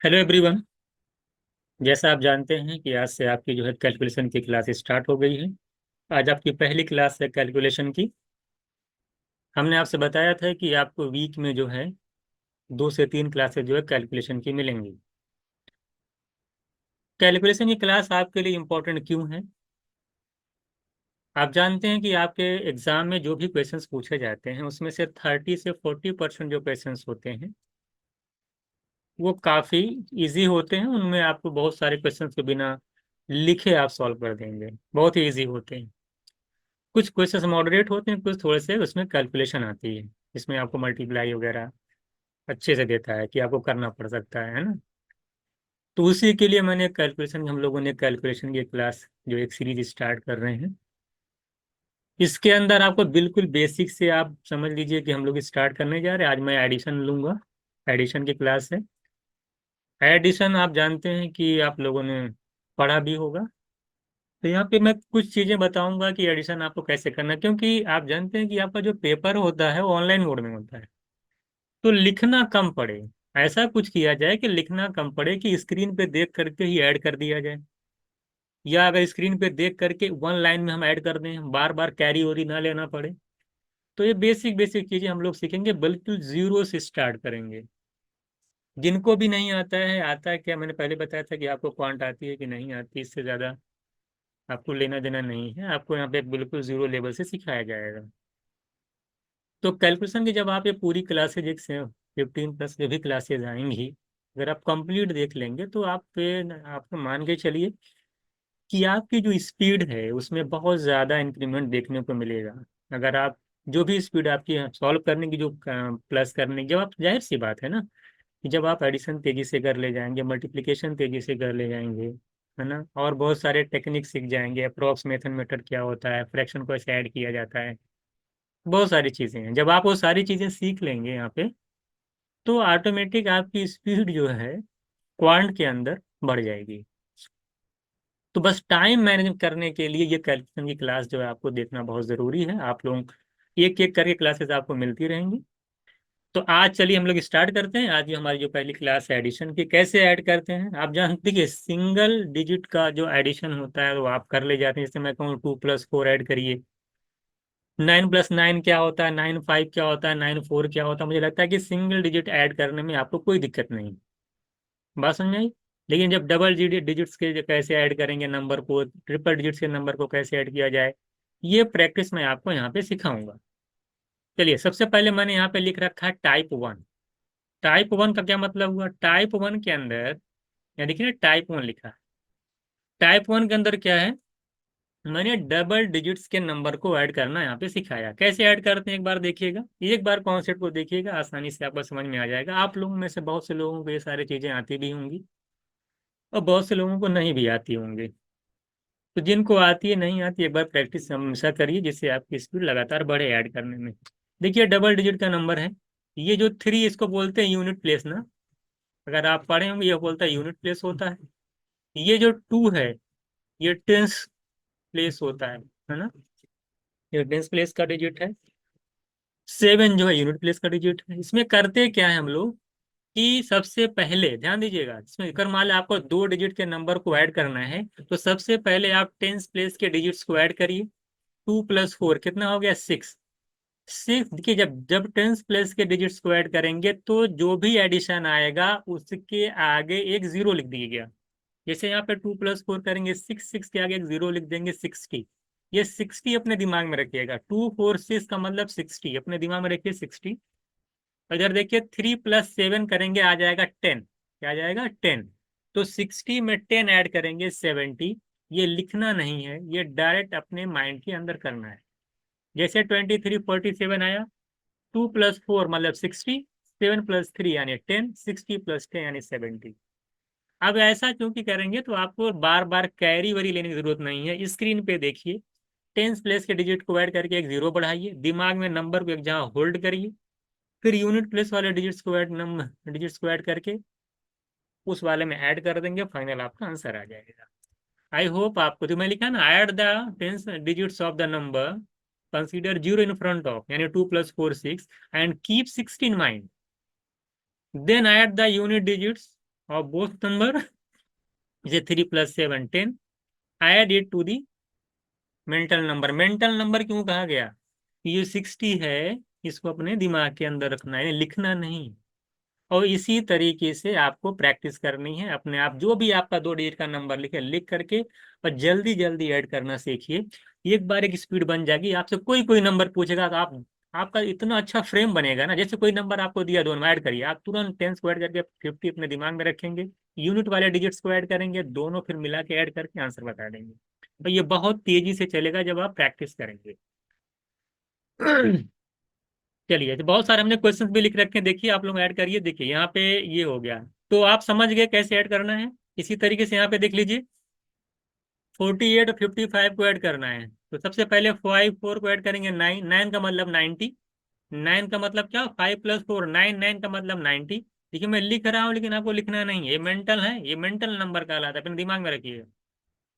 Hello everyone. जैसा आप जानते हैं कि आज से आपकी जो है कैलकुलेशन की क्लास स्टार्ट हो गई है। आज आपकी पहली क्लास है कैलकुलेशन की। हमने आपसे बताया था कि आपको वीक में जो है 2 से 3 क्लासेस जो है कैलकुलेशन की मिलेंगी। कैलकुलेशन की क्लास आपके लिए इम्पोर्टेंट क्यों है? आप जानते हैं कि आपके एग्जाम में जो भी क्वेश्चंस पूछे जाते हैं उसमें से 30 से 40% जो क्वेश्चंस होते हैं वो काफ़ी इजी होते हैं। उनमें आपको बहुत सारे क्वेश्चंस के बिना लिखे आप सॉल्व कर देंगे, बहुत ही ईजी होते हैं। कुछ क्वेश्चंस मॉडरेट होते हैं, कुछ थोड़े से उसमें कैलकुलेशन आती है, इसमें आपको मल्टीप्लाई वगैरह अच्छे से देता है कि आपको करना पड़ सकता है ना। तो उसी के लिए मैंने कैलकुलेशन, हम लोगों ने कैलकुलेशन की क्लास जो एक सीरीज स्टार्ट कर रहे हैं। इसके अंदर आपको बिल्कुल बेसिक से आप समझ लीजिए कि हम लोग स्टार्ट करने जा रहे हैं। आज मैं एडिशन लूंगा, एडिशन की क्लास है। एडिशन आप जानते हैं कि आप लोगों ने पढ़ा भी होगा। तो यहाँ पे मैं कुछ चीज़ें बताऊंगा कि एडिशन आपको कैसे करना है, क्योंकि आप जानते हैं कि आपका जो पेपर होता है वो ऑनलाइन मोड में होता है। तो लिखना कम पड़े, ऐसा कुछ किया जाए कि लिखना कम पड़े, कि स्क्रीन पे देख करके ही ऐड कर दिया जाए। या अगर स्क्रीन पे देख करके वन लाइन में हम ऐड कर दें, बार बार कैरी ओरी ना लेना पड़े। तो ये बेसिक बेसिक चीज़ें हम लोग सीखेंगे, बिल्कुल जीरो से स्टार्ट करेंगे। जिनको भी नहीं आता है, आता है क्या, मैंने पहले बताया था कि आपको क्वांट आती है कि नहीं आती, इससे ज़्यादा आपको लेना देना नहीं है। आपको यहाँ पे बिल्कुल जीरो लेवल से सिखाया जाएगा। तो कैलकुलेशन की जब आप ये पूरी क्लासेज, एक से 15+ जो भी क्लासेज आएंगी, अगर आप कंप्लीट देख लेंगे तो आप पे, आपको मान के चलिए कि आपकी जो स्पीड है उसमें बहुत ज़्यादा इंक्रीमेंट देखने को मिलेगा। अगर आप जो भी स्पीड आपकी सॉल्व करने की, जो प्लस करने की, जब आप, जाहिर सी बात है ना, कि जब आप एडिशन तेजी से कर ले जाएंगे, मल्टीप्लिकेशन तेजी से कर ले जाएंगे, है ना, और बहुत सारे टेक्निक सीख जाएंगे, अप्रोक्सीमेशन मेथड क्या होता है, फ्रैक्शन को कैसे ऐड किया जाता है, बहुत सारी चीज़ें हैं। जब आप वो सारी चीज़ें सीख लेंगे यहाँ पे, तो ऑटोमेटिक आपकी स्पीड जो है क्वांट के अंदर बढ़ जाएगी। तो बस टाइम मैनेज करने के लिए ये कैलकुलेशन की क्लास जो है आपको देखना बहुत ज़रूरी है। आप लोग एक एक करके क्लासेस आपको मिलती रहेंगी। तो आज चलिए हम लोग स्टार्ट करते हैं। आज ये हमारी जो पहली क्लास है एडिशन की, कैसे ऐड करते हैं। आप जानते हैं कि सिंगल डिजिट का जो एडिशन होता है वो आप कर ले जाते हैं। जैसे मैं कहूँ 2+4 ऐड करिए, 9+9 क्या होता है, 9×5 क्या होता है, 9×4 क्या होता है। मुझे लगता है कि सिंगल डिजिट ऐड करने में आपको कोई दिक्कत नहीं, बात समझ में आई। लेकिन जब डबल डिजिट्स के कैसे ऐड करेंगे नंबर को, ट्रिपल डिजिट्स के नंबर को कैसे ऐड किया जाए, ये प्रैक्टिस मैं आपको यहाँ पे सिखाऊंगा। चलिए, सबसे पहले मैंने यहाँ पे लिख रखा है टाइप 1। टाइप 1 का क्या मतलब हुआ? टाइप 1 के अंदर, यहाँ देखिए ना, टाइप 1 लिखा है। टाइप 1 के अंदर क्या है, मैंने डबल डिजिट्स के नंबर को ऐड करना यहाँ पे सिखाया। कैसे ऐड करते हैं एक बार देखिएगा, एक बार कॉन्सेप्ट को देखिएगा, आसानी से आपको समझ में आ जाएगा। आप लोगों में से बहुत से लोगों को ये सारी चीजें आती भी होंगी और बहुत से लोगों को नहीं भी आती होंगी। तो जिनको आती है, नहीं आती, एक बार प्रैक्टिस हमेशा करिए, जिससे आपकी स्पीड लगातार बढ़े ऐड करने में। देखिए, डबल डिजिट का नंबर है, ये जो 3, इसको बोलते हैं यूनिट प्लेस ना। अगर आप पढ़े होंगे, ये बोलता है यूनिट प्लेस होता है। ये जो 2 है, ये टेंस प्लेस होता है ना, ये टेंस प्लेस का डिजिट है। 7 जो है यूनिट प्लेस का डिजिट है। इसमें करते क्या है हम लोग, कि सबसे पहले ध्यान दीजिएगा, इसमें अगर मान लो आपको 2 डिजिट के नंबर को ऐड करना है, तो सबसे पहले आप टेंस प्लेस के डिजिट्स को ऐड करिए। 2+4 कितना हो गया? 6। 6, देखिए, जब जब टेंस प्लेस के डिजिट्स को ऐड करेंगे तो जो भी एडिशन आएगा उसके आगे एक जीरो लिख दीजिएगा। जैसे यहाँ पे 2+4 करेंगे, 6 के आगे एक जीरो लिख देंगे, 60। ये 60 अपने दिमाग में रखिएगा। 2, 4, 6 का मतलब 60, अपने दिमाग में रखिए 60। इधर देखिए, 3+7 करेंगे, आ जाएगा 10। क्या आ जाएगा? 10। तो 60 में 10 ऐड करेंगे, 70। ये लिखना नहीं है, ये डायरेक्ट अपने माइंड के अंदर करना है। जैसे 2347 आया, 2+4 मतलब 60, 7+3 यानी 10, 60+10 यानी 70। अब ऐसा क्योंकि करेंगे तो आपको बार बार कैरी वरी लेने की जरूरत नहीं है। स्क्रीन पे देखिए, टेंस प्लेस के डिजिट को ऐड करके एक जीरो बढ़ाइए, दिमाग में नंबर को एक जगह होल्ड करिए, फिर यूनिट प्लेस वाले डिजिट्स को ऐड करके उस वाले में ऐड कर देंगे, फाइनल आपका आंसर आ जाएगा। आई होप आपको, जो मैं लिखा ना, add the tens digits of the number, consider zero in front of, यानी 2+4 6, and keep 16 in mind, then add the unit digits और बोथ नंबर, जैसे 3 + 7 10, add it to the mental number. Mental number क्यों कहा गया? ये 60 है, इसको अपने दिमाग के अंदर रखना है, लिखना नहीं। और इसी तरीके से आपको प्रैक्टिस करनी है अपने आप, जो भी आपका 2 डिजिट का नंबर लिखे लिख करके, और जल्दी जल्दी ऐड करना सीखिए। एक बार एक स्पीड बन जाएगी, आपसे कोई कोई नंबर पूछेगा तो आप, आपका इतना अच्छा फ्रेम बनेगा ना, जैसे कोई नंबर आपको दिया दोनों ऐड करिए, आप तुरंत टेंस को ऐड करके 50 अपने दिमाग में रखेंगे, यूनिट वाले डिजिट्स को ऐड करेंगे, दोनों फिर मिला के ऐड करके आंसर बता देंगे। तो ये बहुत तेजी से चलेगा जब आप प्रैक्टिस करेंगे। चलिए, तो बहुत सारे हमने क्वेश्चंस भी लिख रखे हैं, देखिए आप लोग ऐड करिए। देखिए यहाँ पे ये हो गया, तो आप समझ गए कैसे ऐड करना है। इसी तरीके से यहाँ पे देख लीजिए, 48 और 55 को ऐड करना है, तो सबसे पहले 54 को ऐड करेंगे, 9 का मतलब 90, 9 का मतलब क्या, 5 + 4 9, 9 का मतलब 90। देखिए मैं लिख रहा हूँ, लेकिन आपको लिखना नहीं है, ये मेंटल है, ये मेंटल नंबर कहलाता है, अपने दिमाग में रखिए।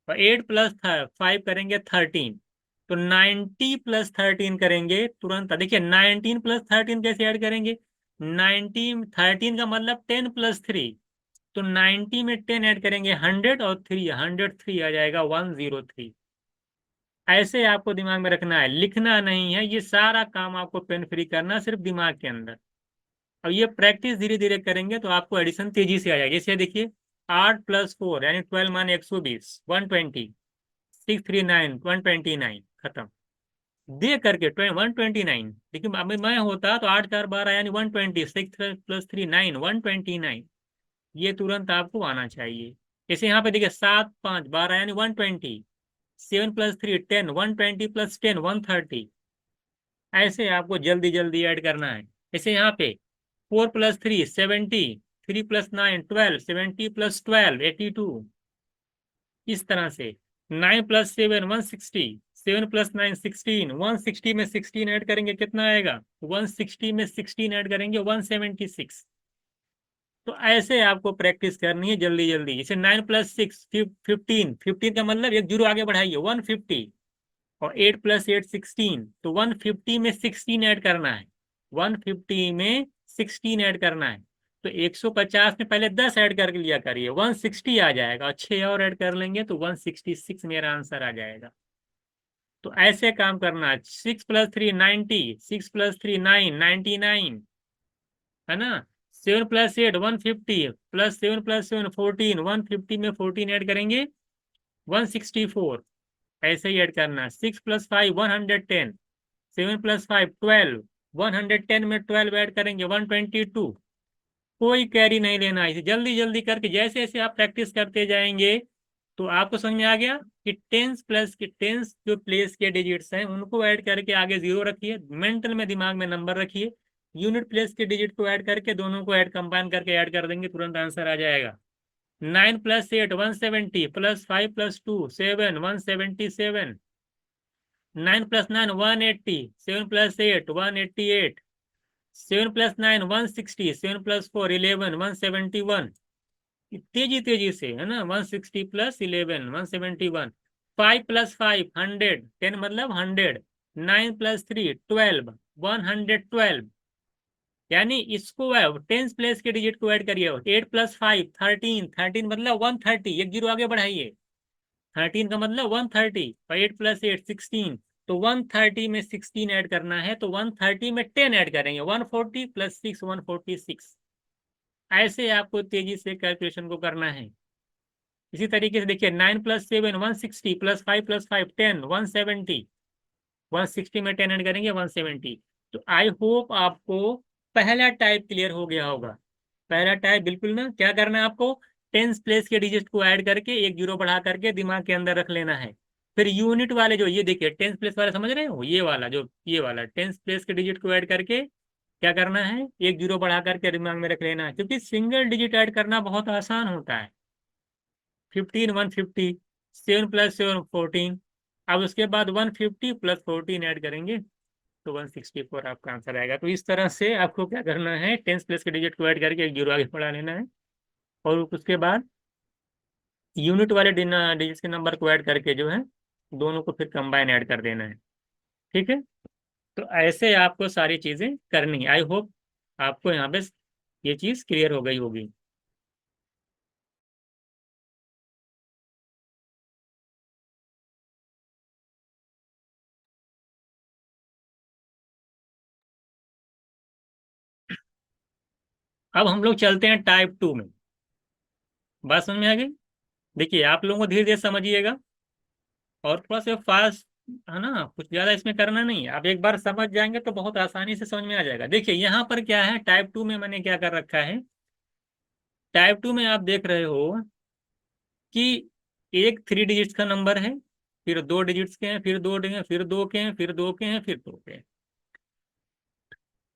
और 8 + 5 करेंगे 13, तो 90 + 13 करेंगे तुरंत। देखिए 19 + 13 कैसे ऐड करेंगे, 13 का मतलब 10 + 3, तो 90 में 10 ऐड करेंगे 100, और 3 103 आ जाएगा 103। ऐसे आपको दिमाग में रखना है, लिखना नहीं है, ये सारा काम आपको पेन फ्री करना, सिर्फ दिमाग के अंदर। अब ये प्रैक्टिस धीरे धीरे करेंगे तो आपको एडिशन तेजी से आ जाएगी। जैसे देखिए 8 + 4 यानी 12 माने 120, 120, 639, 129, खत्म। दे करके 129, देखिए अब मैं होता तो 8 4 12 यानी 120, 6 + 3 9, 129, ये तुरंत आपको आना चाहिए। जैसे यहाँ पे देखिए 7 5 12 यानी 120, 7 + 3 10, 120 + 10 130। ऐसे आपको जल्दी जल्दी ऐड करना है। जैसे यहाँ पे 4 + 3 70, 3 + 9 12, 70 + 12 82, इस तरह से। 9 + 7 160, 7 + 9 16, 160 में 16 ऐड करेंगे कितना आएगा, 160 में 16 ऐड करेंगे 176। तो ऐसे आपको प्रैक्टिस करनी है जल्दी जल्दी। जैसे 9 + 6 15, 15 का मतलब एक जीरो आगे बढ़ाइए 150, और 8 + 8 16, तो 150 में 16 ऐड करना है, 150 में 16 ऐड करना है। तो 150 में पहले 10 ऐड करके लिया करिए, 160 आ जाएगा, और 6 और ऐड कर लेंगे तो 166 मेरा आंसर आ जाएगा। तो ऐसे काम करना है। 6 + 3 90, 6 + 3 9 99, है ना। 7 + 8 150, +7 + 7 14, 150 में 14 ऐड करेंगे 164। ऐसे ही ऐड करना। 6 + 5 110, 7 + 5 12, 110 में 12 ऐड करेंगे 122। कोई कैरी नहीं लेना है, इसे जल्दी जल्दी करके जैसे जैसे आप प्रैक्टिस करते जाएंगे तो आपको समझ में आ गया कि टेंस प्लस के टेंस जो प्लेस के डिजिट्स हैं उनको ऐड करके आगे जीरो रखिए, मेंटल में दिमाग में नंबर रखिए, यूनिट प्लेस के डिजिट को ऐड करके दोनों को ऐड कंबाइन करके ऐड कर देंगे, तुरंत आंसर आ जाएगा। 9 + 8 170, +5 + 2 7 177, 9 + 9 180, 7 + 8 188, 7 + 9 160, 7 + 4 11 171। तेजी तेजी से, है ना। 160 + 11 171, 5 + 5 100, 10 मतलब 100, 9 + 3 12 112, यानी इसको टेंस प्लेस के डिजिट को ऐड करिए। 8 + 5 13, 13 मतलब 130, एक जीरो आगे बढ़ाइए, 13 का मतलब 130, और 8 + 8 16, तो 130 में 16 ऐड करना है, तो 130 में 10 ऐड करेंगे 140 + 6 146। ऐसे आपको तेजी से कैलकुलेशन को करना है। इसी तरीके से देखिए 9 + 7 160, +5 + 5 10 170, 160 में 10 ऐड करेंगे 170। तो आई होप आपको पहला टाइप क्लियर हो गया होगा। पहला टाइप बिल्कुल ना, क्या करना है आपको, टेंस प्लेस के डिजिट को ऐड करके एक जीरो बढ़ा करके दिमाग के अंदर रख लेना है। फिर यूनिट वाले जो, ये देखिए टेंस प्लेस वाला समझ रहे हो, ये वाला जो, ये वाला टेंस प्लेस के डिजिट को ऐड करके क्या करना है, एक जीरो बढ़ा करके दिमाग में रख लेना है, क्योंकि सिंगल डिजिट ऐड करना बहुत आसान होता है। 15 150, 7 + 7 14, अब उसके बाद 150 + 14 ऐड करेंगे तो 164 आपका आंसर आएगा। तो इस तरह से आपको क्या करना है, टेंस प्लेस के डिजिट को ऐड करके एक जीरो आगे बढ़ा लेना है, और उसके बाद यूनिट वाले डिजिट्स के नंबर को ऐड करके जो है दोनों को फिर कंबाइन ऐड कर देना है। ठीक है। तो ऐसे आपको सारी चीजें करनी है। आई होप आपको यहाँ पे ये चीज क्लियर हो गई होगी। अब हम लोग चलते हैं टाइप 2 में। बात समझ में आ गई? देखिए आप लोगों को धीरे धीरे समझिएगा और थोड़ा सा फास्ट, है ना, कुछ ज्यादा इसमें करना नहीं है। आप एक बार समझ जाएंगे तो बहुत आसानी से समझ में आ जाएगा। देखिए यहाँ पर क्या है, टाइप 2 में मैंने क्या कर रखा है। टाइप 2 में आप देख रहे हो कि एक 3 डिजिट्स का नंबर है, फिर 2 डिजिट्स के हैं, फिर 2 फिर 2 के हैं, फिर 2 के हैं, फिर 2 के हैं।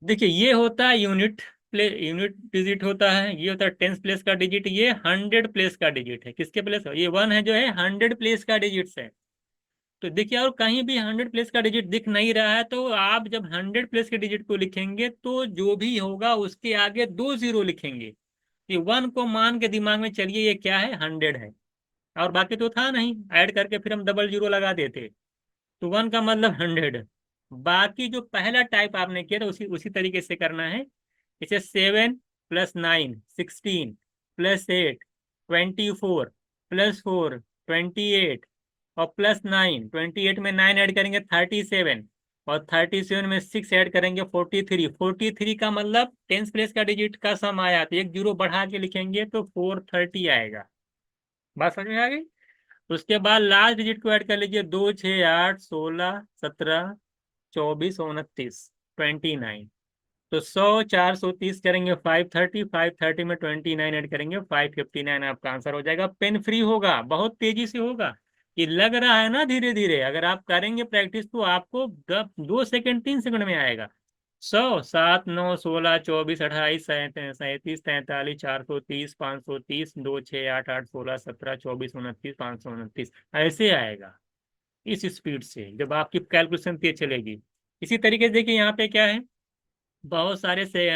देखिए ये होता है यूनिट डिजिट होता है, ये होता है टेंस प्लेस का डिजिट, ये 100 प्लेस का डिजिट है। किसके प्लेस? ये वन है जो है 100 प्लेस का डिजिट्स है। तो देखिए और कहीं भी 100 प्लेस का डिजिट दिख नहीं रहा है, तो आप जब 100 प्लेस के डिजिट को लिखेंगे तो जो भी होगा उसके आगे 2 जीरो लिखेंगे। ये वन को मान के दिमाग में चलिए ये क्या है, 100 है। और बाकी तो था नहीं, ऐड करके फिर हम डबल जीरो लगा देते। तो वन का मतलब 100। बाकी जो पहला टाइप आपने किया था उसी उसी तरीके से करना है। इसे 7 + 9 16 +8 24 +4 28 और +9 28 में 9 ऐड करेंगे 37 और 37 में 6 ऐड करेंगे 43। 43 का मतलब टेंस प्लेस का डिजिट का सम आया तो एक जीरो बढ़ा के लिखेंगे तो 430 आएगा। बात समझ में आ गई? उसके बाद लास्ट डिजिट को ऐड कर लीजिए, 2 6 8 16 17 24 29 तो 100 430 करेंगे 530, 530 में 29 ऐड करेंगे 559 आपका आंसर हो जाएगा। पेन फ्री होगा, बहुत तेजी से होगा। ये लग रहा है ना धीरे धीरे, अगर आप करेंगे प्रैक्टिस तो आपको 2 सेकंड 3 सेकंड में आएगा। 100 7 9 16 24 28 37 38 45 430 2 6 8 8 16 17 24 29 529 ऐसे आएगा इस स्पीड से जब आपकी कैलकुलेशन तेज चलेगी। इसी तरीके से देखिए यहाँ पे क्या है, बहुत सारे से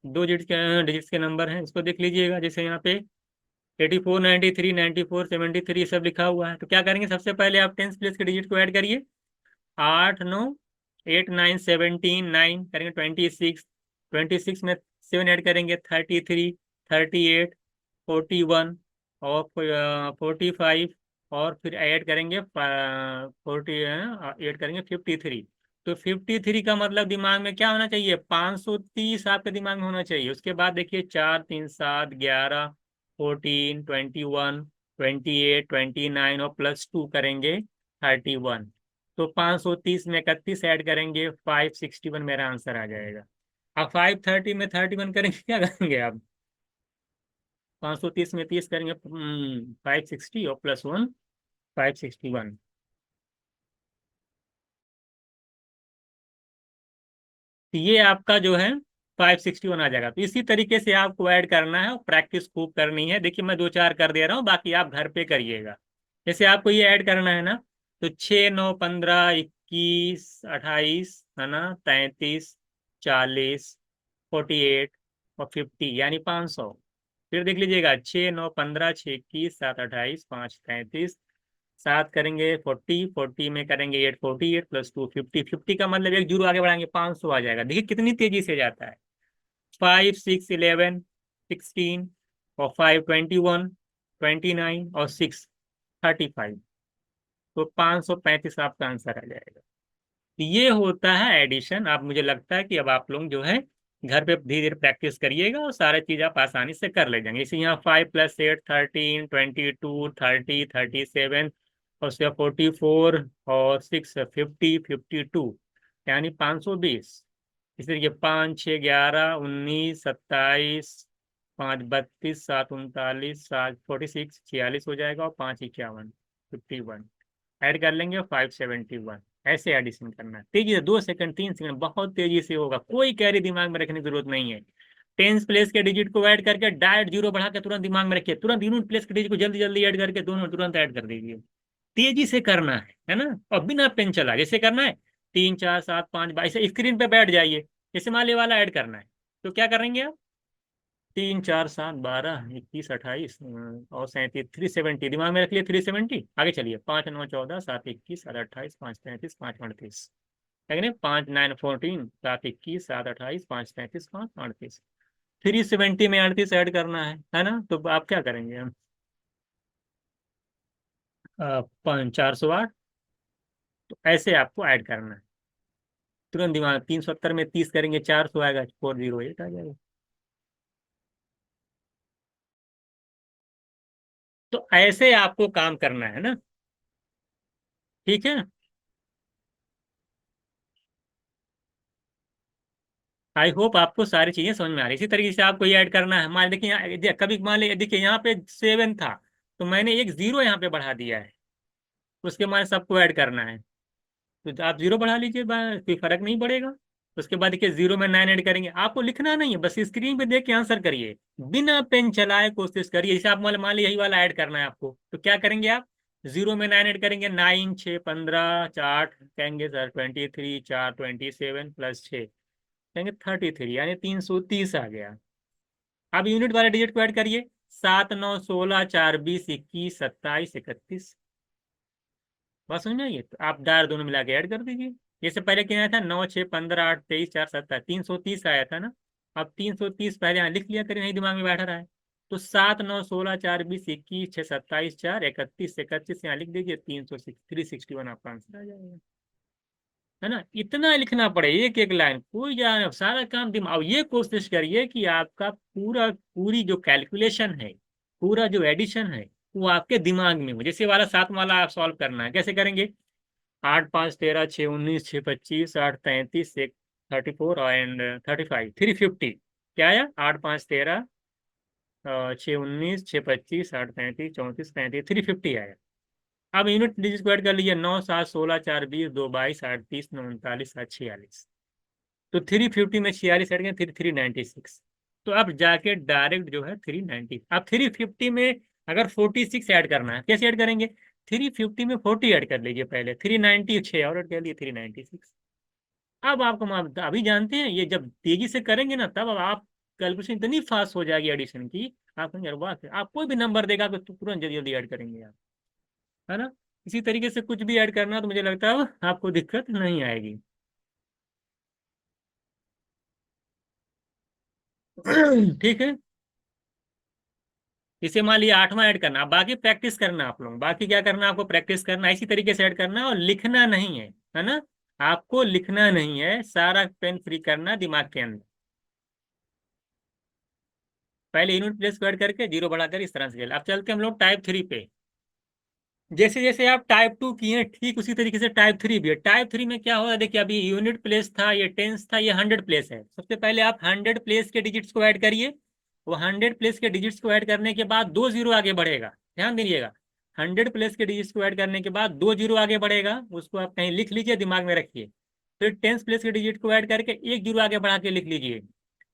2 डिजिट्स के नंबर हैं, इसको देख लीजिएगा। जैसे यहाँ पे 84 93 94 73 सब लिखा हुआ है। तो क्या करेंगे, सबसे पहले आप टेंस प्लेस के डिजिट को ऐड करिए। 8 9 8 9 17 9 करेंगे 26, 26 में 7 ऐड करेंगे 33 38 41 और 45 और फिर ऐड करेंगे 48 करेंगे 53। तो 53 का मतलब दिमाग में क्या होना चाहिए, 530 आपके दिमाग में होना चाहिए। उसके बाद देखिए 4 3 7 11 14 21 28 29 और +2 करेंगे 31। तो 530 में 31 ऐड करेंगे 561 मेरा आंसर आ जाएगा। अब 530 में 31 करेंगे, क्या करेंगे आप, 530 में 30 करेंगे 560 और +1 561। तो ये आपका जो है 561 आ जाएगा। तो इसी तरीके से आपको ऐड करना है और प्रैक्टिस खूब करनी है। देखिए मैं 2 4 कर दे रहा हूँ, बाकी आप घर पे करिएगा। जैसे आपको ये ऐड करना है ना, तो 6 9 15 21 28 है ना 33 40 48 और 50 यानी 500। फिर देख लीजिएगा 6 9 15 6 21 7 28 5 33 7 करेंगे 40, 40 में करेंगे 8 48 +2 50, 50 का मतलब एक जीरो आगे बढ़ाएंगे 500 आ जाएगा। देखिए कितनी तेजी से जाता है। 5 6 11 16 और 5 21 29 और 6 35 तो 535 आपका आंसर आ जाएगा। तो ये होता है एडिशन। आप, मुझे लगता है कि अब आप लोग जो है घर पे धीरे धीरे प्रैक्टिस करिएगा और सारी चीज आप आसानी से कर ले जाएंगे। इसे यहाँ 5 + 8 13 22 30 37 और उसके 44 और 6 50 52 यानी 520। इसी तरीके 5 6 11 19 27 5 32 7 39 7 46 46 हो जाएगा और 5 51 51 ऐड कर लेंगे 571। ऐसे एडिशन करना है तेजी से, 2 सेकंड 3 सेकंड बहुत तेजी से होगा, कोई कैरी दिमाग में रखने की जरूरत नहीं है। टेंस प्लेस के डिजिट को ऐड करके डायरेक्ट जीरो बढ़ा के तुरंत दिमाग में रखिए, तुरंत यूनिट प्लेस के डिजिट को जल्दी जल्दी ऐड करके दोनों तुरंत ऐड कर दीजिए। तेजी से करना है ना, और बिना पेन चला जैसे करना है। 3 4 7 5 ऐसे स्क्रीन पे बैठ जाइए। जैसे मान ली वाला ऐड करना है तो क्या करेंगे आप, 3 4 7 12 21 28 और 37 370 दिमाग में रख लिए 370। आगे चलिए 5 9 14 7 21 7 28 5 33 5 38 लेकिन 5 9 14 7 21 7 28 5 33 5 38 370 में 38 ऐड करना है ना। तो आप क्या करेंगे हम, 408। तो ऐसे आपको ऐड करना है तुरंत दिमाग। 370 में 30 करेंगे 400 आएगा 408 आ जाएगा। तो ऐसे आपको काम करना है ना। ठीक है। आई होप आपको सारी चीजें समझ में आ रही। इसी तरीके से आपको ये ऐड करना है। मान देखिए कभी मान लीजिए देखिए यहाँ पे 7 था, तो मैंने एक जीरो यहाँ पे बढ़ा दिया है। उसके बाद सबको ऐड करना है, तो आप जीरो बढ़ा लीजिए, कोई फर्क नहीं पड़ेगा। उसके बाद देखिए जीरो में 9 ऐड करेंगे। आपको लिखना नहीं है, बस स्क्रीन पे देख के आंसर करिए, बिना पेन चलाए कोशिश करिए। जैसे आप मान लीजिए यही वाला ऐड करना है आपको, तो क्या करेंगे आप, जीरो में 9 ऐड करेंगे। 9 6 15 चार कहेंगे सर 23, 4 27 प्लस 6 कहेंगे 33, यानी 330 आ गया। अब यूनिट वाले डिजिट को ऐड करिए। 7 9 16 4 20 21 27 31। बात समझ में आई है? तो आप डार दोनों मिला के ऐड कर दीजिए। जैसे पहले क्या आया था, 9 6 15 8 23 4 27 330 आया था ना। अब 330 पहले यहाँ लिख लिया करें, नहीं दिमाग में बैठा रहा है। तो 7 9 16 4 20 21 6 27 4 31 31 यहाँ लिख दीजिए। 361 आपका आंसर आ जाएगा। है ना, इतना लिखना पड़े एक एक लाइन, कोई जाने सारा काम दिमाग। और ये कोशिश करिए कि आपका पूरी जो कैलकुलेशन है, पूरा जो एडिशन है, वो आपके दिमाग में हो। जैसे वाला 7 वाला आप सॉल्व करना है, कैसे करेंगे। 8 5 13 6 19 6 25 8 33 एक 34 एंड 35 350। क्या आया, 8 5 13 6 19 6 25 8 33 34 35 350 आया। अब यूनिट डिजिट को ऐड कर लीजिए। 9 7 16 4 20 2 22 8 30 9 39 7 46। तो 350 में 46 हट गए, फिर 396। तो अब जाके डायरेक्ट जो है 390। अब 350 में अगर 46 ऐड करना है, कैसे ऐड करेंगे। 350 में 40 ऐड कर लीजिए पहले, 396 और ऐड कर लिए 396। अब आपको अभी जानते हैं, ये जब तेजी से करेंगे ना, तब अब आप कैलकुलेशन इतनी फास्ट हो जाएगी एडिशन की। आप कहेंगे, "अरे वाह, आप कोई भी नंबर देगा तो तुरंत जल्दी जल्दी ऐड करेंगे आप। है ना। इसी तरीके से कुछ भी ऐड करना तो मुझे लगता है आपको दिक्कत नहीं आएगी। ठीक है। इसे मान लिया 8वां ऐड करना, अब बाकी प्रैक्टिस करना आप लोग। बाकी क्या करना, आपको प्रैक्टिस करना, इसी तरीके से ऐड करना और लिखना नहीं है। है ना। आपको लिखना नहीं है, सारा पेन फ्री करना दिमाग के अंदर। पहले यूनिट प्लेस को ऐड करके जीरो बढ़ाकर इस तरह से खेल। अब चलते हम लोग टाइप 3 पे। जैसे जैसे आप टाइप 2 किए ठीक उसी तरीके से टाइप 3 भी है। टाइप 3 में क्या होगा, देखिए अभी यूनिट प्लेस था, ये टेंस था, ये 100 प्लेस है। सबसे पहले आप 100 प्लेस के डिजिट्स को ऐड करिए। वो 100 प्लेस के डिजिट्स को ऐड करने के बाद दो जीरो आगे बढ़ेगा, ध्यान दीजिएगा। 100 प्लेस के डिजिट्स को ऐड करने के बाद दो जीरो आगे बढ़ेगा, उसको आप कहीं लिख लीजिए, दिमाग में रखिए। फिर 10 प्लेस के डिजिट को ऐड करके एक जीरो आगे बढ़ा के लिख लीजिए।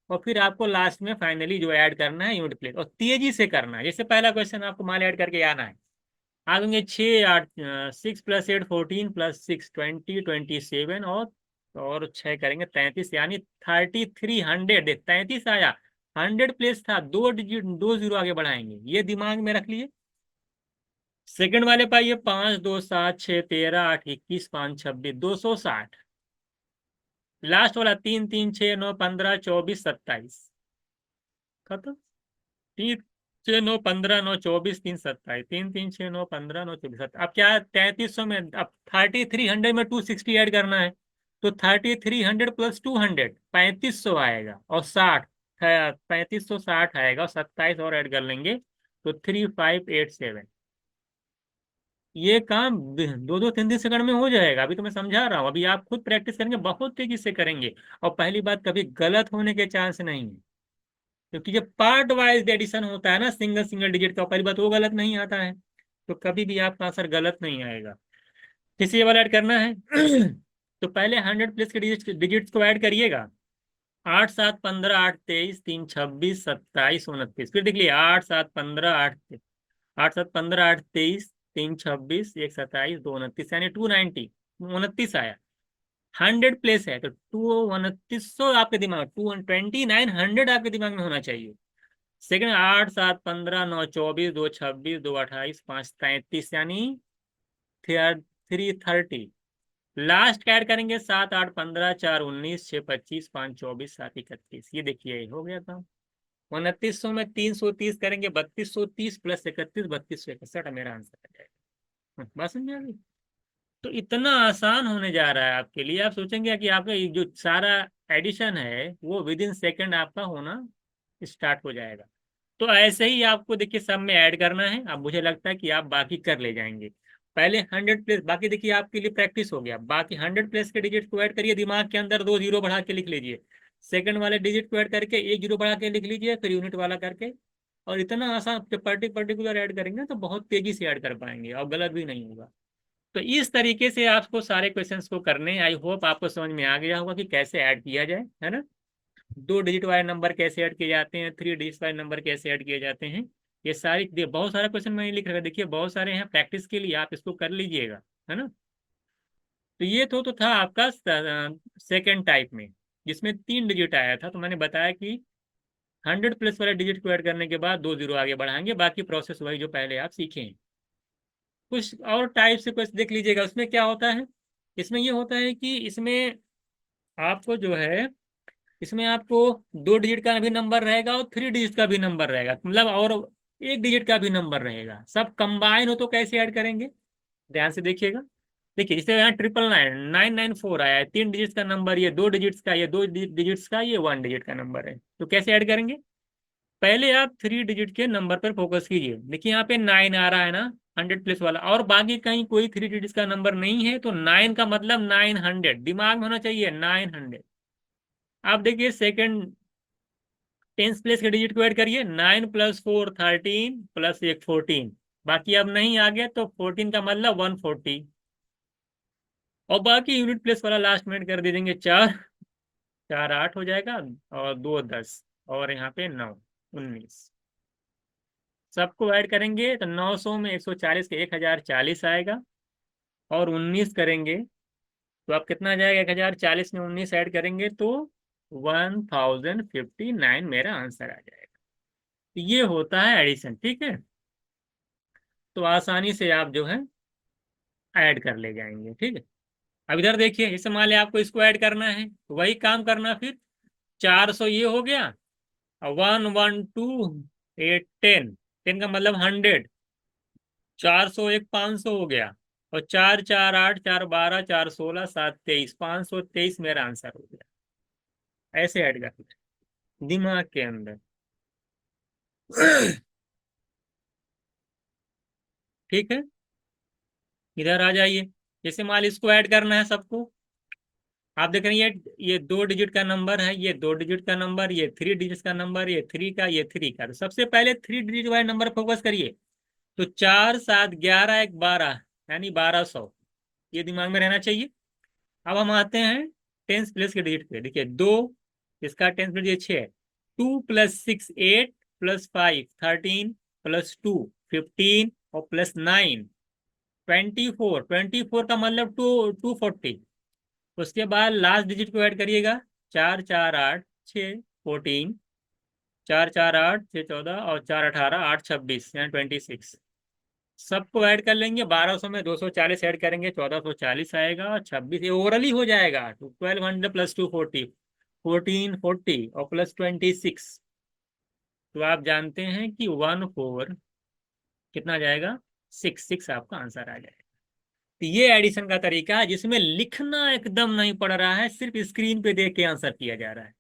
और फिर आपको लास्ट में फाइनली जो ऐड करना है यूनिट प्लेस, और तेजी से करना है। जैसे पहला क्वेश्चन आपको मान ऐड करके आना है। आ जाएंगे 6 8 6 + 8 14 + 6 20 27 और 6 करेंगे 33, यानी 3300। 33 आया, 100 प्लेस था, दो डिजिट दो जीरो आगे बढ़ाएंगे, ये दिमाग में रख लिए। सेकंड वाले पाइए 5 2 7 6 13 8 21 5 26 260। लास्ट वाला 3 3 6 9 15 24 27। खत्म। 3 6 9 15 9 24 3 27 3 3 6 9 15 9 24 अब क्या है, 3300 में अब 3300 में 260 ऐड करना है। तो 3300 + 200 3500 आएगा, और 60 3560 आएगा, और 27 और ऐड कर लेंगे तो 3587। ये काम 2 2 3 3 सेकंड में हो जाएगा। अभी तो मैं समझा रहा हूँ, अभी आप खुद प्रैक्टिस करेंगे, बहुत तेजी से करेंगे। और पहली बात, कभी गलत होने के चांस नहीं है, क्योंकि जब पार्ट वाइज एडिशन होता है ना, सिंगल सिंगल डिजिट का, पहली बात वो गलत नहीं आता है। तो कभी भी आपका आंसर गलत नहीं आएगा। किसी ये वाला ऐड करना है। तो पहले 100 प्लेस के डिजिट्स को ऐड करिएगा। 8 7 15 8 23 3 26 27 29। फिर देख लिए 8 7 15 8 8 7 15 8 23 3 26 1 27 2 29, यानी 290 29 आया। 100 प्लेस है तो 2900 आपके दिमाग 2900 आपके दिमाग में होना चाहिए। सेकंड 8 7 15 9 24 2 26 2 28 5 33, यानी 330। लास्ट का ऐड करेंगे 7 8 15 4 19 6 25 5 24 7 31। ये देखिए हो गया था। 2900 में 330 करेंगे 3230 + 31 3261, मेरा आंसर आ जाएगा। बस समझ आ गई। तो इतना आसान होने जा रहा है आपके लिए। आप सोचेंगे कि आपका ये जो सारा एडिशन है वो विद इन सेकेंड आपका होना स्टार्ट हो जाएगा। तो ऐसे ही आपको देखिए सब में ऐड करना है। अब मुझे लगता है कि आप बाकी कर ले जाएंगे। पहले 100 प्लेस, बाकी देखिए आपके लिए प्रैक्टिस हो गया। बाकी 100 प्लेस के डिजिट को ऐड करिए, दिमाग के अंदर 2 जीरो बढ़ा के लिख लीजिए। सेकंड वाले डिजिट को ऐड करके 1 जीरो बढ़ा के लिख लीजिए, फिर यूनिट वाला करके। और इतना आसान, जब पर्टिकुलर ऐड करेंगे तो बहुत तेजी से ऐड कर पाएंगे और गलत भी नहीं होगा। तो इस तरीके से आपको सारे क्वेश्चंस को करने हैं। आई होप आपको समझ में आ गया होगा कि कैसे ऐड किया जाए, है ना। 2 डिजिट वाले नंबर कैसे ऐड किए जाते हैं, 3 डिजिट वाले नंबर कैसे ऐड किए जाते हैं, ये सारी बहुत सारा क्वेश्चन मैंने लिख रखा है, देखिए बहुत सारे हैं। प्रैक्टिस के लिए आप इसको कर लीजिएगा, है ना। तो ये तो था आपका सेकेंड टाइप में, जिसमें 3 डिजिट आया था। तो मैंने बताया कि 100 प्लस वाले डिजिट को ऐड करने के बाद 2 जीरो आगे बढ़ाएंगे, बाकी प्रोसेस वही जो पहले आप सीखे हैं। कुछ और टाइप से कुछ देख लीजिएगा, उसमें क्या होता है। इसमें ये होता है कि इसमें आपको जो है, इसमें आपको 2 डिजिट का भी नंबर रहेगा और 3 डिजिट का भी नंबर रहेगा, मतलब और 1 डिजिट का भी नंबर रहेगा। सब कंबाइन हो तो कैसे ऐड करेंगे, ध्यान से देखिएगा। देखिए जैसे यहाँ 999 994 आया है, 3 डिजिट्स का नंबर, ये 2 डिजिट्स का, ये 2 डिजिट्स का, ये 1 डिजिट का नंबर है। तो कैसे ऐड करेंगे, पहले आप 3 डिजिट के नंबर पर फोकस कीजिए। देखिए यहाँ पे 9 आ रहा है ना, 100 प्लस वाला, और बाकी कहीं कोई 3 डिजिट्स का नंबर नहीं है, तो 9 का मतलब 900 दिमाग में होना चाहिए, 900। आप देखिए सेकंड टेंस प्लेस के डिजिट को ऐड करिए, 9 + 4 13 प्लस एक 14। बाकी अब नहीं आ गया तो 14 का मतलब 140। और बाकी यूनिट प्लेस वाला लास्ट में ऐड कर दे देंगे, 4 4 8 हो जाएगा, और 2 10, और यहाँ पे 9 19। सबको ऐड करेंगे तो 900 में 140 के 1040 आएगा, और 19 करेंगे तो आप कितना आ जाएगा, 1040 में 19 ऐड करेंगे तो 1059 मेरा आंसर आ जाएगा। तो ये होता है एडिशन, ठीक है। तो आसानी से आप जो है ऐड कर ले जाएंगे, ठीक है। अब इधर देखिए, जैसे मान लिया आपको इसको ऐड करना है, तो वही काम करना फिर। 400 ये हो गया, और 1 1 2 8 10, 10 का मतलब 100। 400 एक 500 हो गया, और 4 4 8 4 12 4 16 7 23, 523 मेरा आंसर हो गया। ऐसे ऐड कर दिमाग के अंदर। ठीक है, इधर आ जाइए। जैसे मान ली इसको ऐड करना है सबको। आप देख रहे हैं ये 2 डिजिट का नंबर है, ये 2 डिजिट का नंबर, ये 3 डिजिट का नंबर, ये 3 का, ये 3 का। तो सबसे पहले 3 डिजिट वाले नंबर फोकस करिए। तो 4 7 11 1 12, यानी 1200, ये दिमाग में रहना चाहिए। अब हम आते हैं टेंस प्लेस के डिजिट पे। देखिए 2, इसका टेंस प्लेस ये 6, 2 + 6 8 +5 13 +2 15, और +9 24। 24 का मतलब 240। उसके बाद लास्ट डिजिट को ऐड करिएगा, 4 4 8 6 14, 4 4 8 6 14, और 4 18 8 26, यानी 26। सबको ऐड कर लेंगे, 1200 में 240 ऐड करेंगे, 1440 आएगा, और 26 ये ओवरअल ही हो जाएगा। तो 1200 + 240, 1440, और +26। तो आप जानते हैं कि 14 कितना जाएगा, 6 आपका आंसर आ जाएगा। तो ये एडिशन का तरीका है, जिसमें लिखना एकदम नहीं पड़ रहा है, सिर्फ स्क्रीन पे देख के आंसर किया जा रहा है।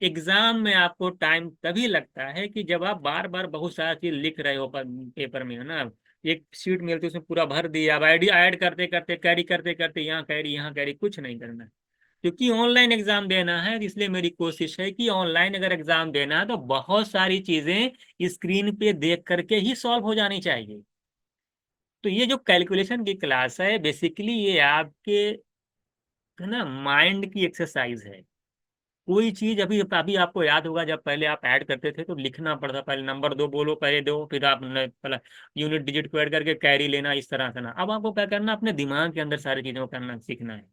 एग्जाम में आपको टाइम तभी लगता है कि जब आप बार बार बहुत सारा चीज लिख रहे हो पेपर में, है ना। एक शीट मिलती है उसमें पूरा भर दिया, अब आईडी ऐड करते करते, कैरी करते करते, यहाँ कैरी कुछ नहीं करना है। क्योंकि ऑनलाइन एग्जाम देना है, इसलिए मेरी कोशिश है कि ऑनलाइन अगर एग्जाम देना है तो बहुत सारी चीजें स्क्रीन पे देख करके ही सॉल्व हो जानी चाहिए। तो ये जो कैलकुलेशन की क्लास है, बेसिकली ये आपके, है ना, माइंड की एक्सरसाइज है। कोई चीज अभी अभी आपको याद होगा, जब पहले आप ऐड करते थे तो लिखना पड़ता, पहले नंबर दो बोलो, पहले दो, फिर आप पहले यूनिट डिजिट को ऐड करके कैरी लेना, इस तरह से ना। अब आपको क्या करना, अपने दिमाग के अंदर सारी चीजों को करना सीखना है।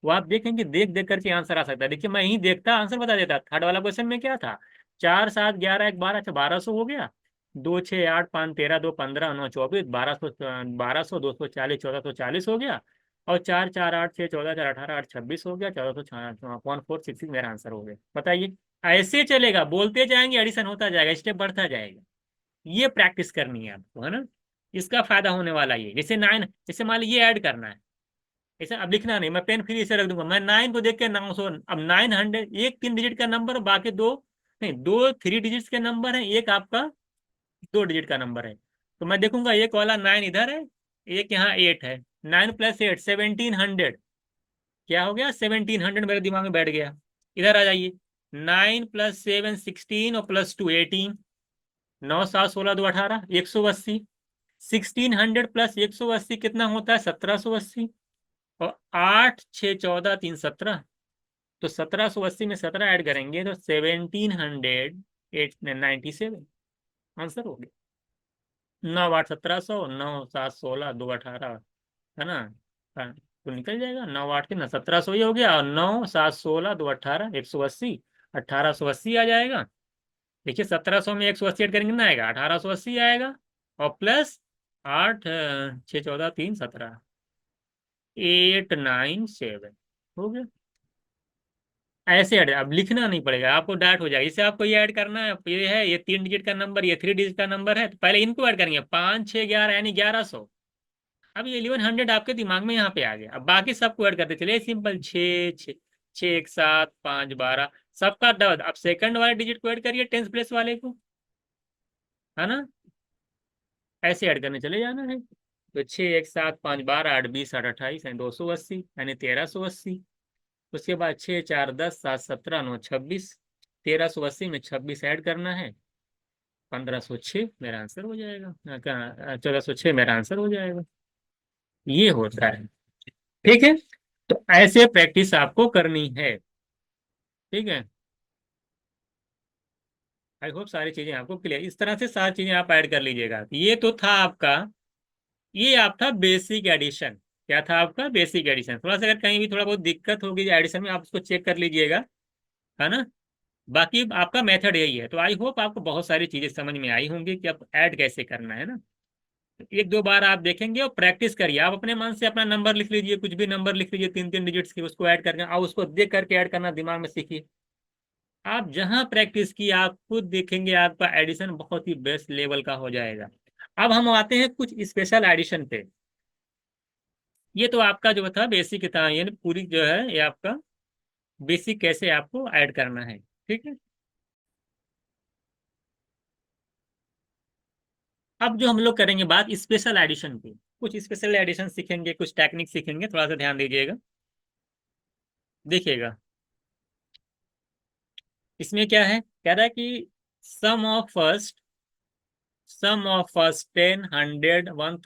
वो आप देखेंगे, देख देख करके आंसर आ सकता है। देखिए मैं यही देखता आंसर बता देता। थर्ड वाला क्वेश्चन में क्या था, 4 7 11 1 12, अच्छा 1200 हो गया। 2 6 8 5 13 2 15 9 24, 1200, 1200 240 1440 हो गया। और 4 4 8 6 14 4 18 8 26 हो गया, 1400 मेरा आंसर हो गया। बताइए, ऐसे चलेगा, बोलते जाएंगे, एडिशन होता जाएगा, स्टेप बढ़ता जाएगा। ये प्रैक्टिस करनी है आपको, है ना। इसका फायदा होने वाला ये, जैसे 9, जैसे मान लीजिए ऐड करना है, ऐसा अब लिखना नहीं, मैं पेन फिर इसे रख दूंगा। मैं 9 को देख के 900, अब 900, एक 3 डिजिट का नंबर, बाकी दो नहीं, 2 3 डिजिट्स के नंबर है, एक आपका 2 डिजिट का नंबर है। तो मैं देखूंगा एक वाला 9 इधर है, एक यहाँ 8 है। 9 + 8 1700। क्या हो गया? 1700 मेरे दिमाग में बैठ गया। इधर आ जाइए। 9 + 7 16 और +2 18। 9 7 16 2 18 180। 1600 + 180 कितना होता है? 1780। और 8 6 14 3 17। तो 1780 में 17 ऐड करेंगे तो 1797 आंसर हो गया। 9 8 1700, 9 7 16 2 18, है ना? हाँ, तो निकल जाएगा। 9 8 कितना? 1700 ही हो गया। और 9 7 16 2 18 180। 1880 आ जाएगा। देखिए 1700 में 180 ऐड करेंगे, कितना आएगा? 1880 आएगा। और प्लस 8 6 14 3 17 897 हो गया। ऐसे ऐड अब लिखना नहीं पड़ेगा आपको, डायरेक्ट हो जाएगा। इसे आपको ये ऐड करना है, ये है ये 3 डिजिट का नंबर, ये 3 डिजिट का नंबर है, तो पहले इनको ऐड करेंगे। 5 6 11 यानी 1100। अब ये 1100 आपके दिमाग में यहाँ पे आ गया। अब बाकी सबको ऐड करते चलिए, सिंपल। 6 6 6 1 7 5 12 सबका डबल। अब सेकंड वाले डिजिट को ऐड करिए, टेंस प्लेस वाले को, है ना? ऐसे ऐड करने चले जाना है। तो 6 1 7 5 12 8 20 8 28 यानी 280 यानी 1380। उसके बाद 6 4 10 7 17 9 26। 1380 में 26 ऐड करना है। 1506 मेरा आंसर हो जाएगा। 1406 मेरा आंसर हो जाएगा। ये होता है। ठीक है। तो ऐसे प्रैक्टिस आपको करनी है। ठीक है। आई होप सारी चीजें आपको क्लियर, इस तरह से सारी चीजें आप ऐड कर लीजिएगा। ये तो था आपका, ये आप था बेसिक एडिशन। क्या था आपका? Basic addition. थोड़ा सा अगर कहीं भी थोड़ा बहुत दिक्कत होगी एडिशन में, आप उसको चेक कर लीजिएगा, है ना? बाकी आपका मेथड यही है। तो आई होप आपको बहुत सारी चीजें समझ में आई होंगी कि आप ऐड कैसे करना है ना। एक दो बार आप देखेंगे और प्रैक्टिस करिए। आप अपने मन से अपना नंबर लिख लीजिए, कुछ भी नंबर लिख लीजिए, 3 3 डिजिट्स की, उसको ऐड करके और उसको देख करके ऐड करना दिमाग में सीखिए। आप जहां प्रैक्टिस की आप खुद देखेंगे आपका एडिशन बहुत ही बेस्ट लेवल का हो जाएगा। अब हम आते हैं कुछ स्पेशल एडिशन पे। ये तो आपका जो था बेसिक था, ये पूरी जो है ये आपका बेसिक कैसे आपको ऐड करना है। ठीक है। अब जो हम लोग करेंगे बात स्पेशल एडिशन की, कुछ स्पेशल एडिशन सीखेंगे, कुछ टेक्निक सीखेंगे, थोड़ा सा ध्यान दीजिएगा। देखिएगा इसमें क्या है, कह रहा है कि सम ऑफ फर्स्ट 10 100 1000 और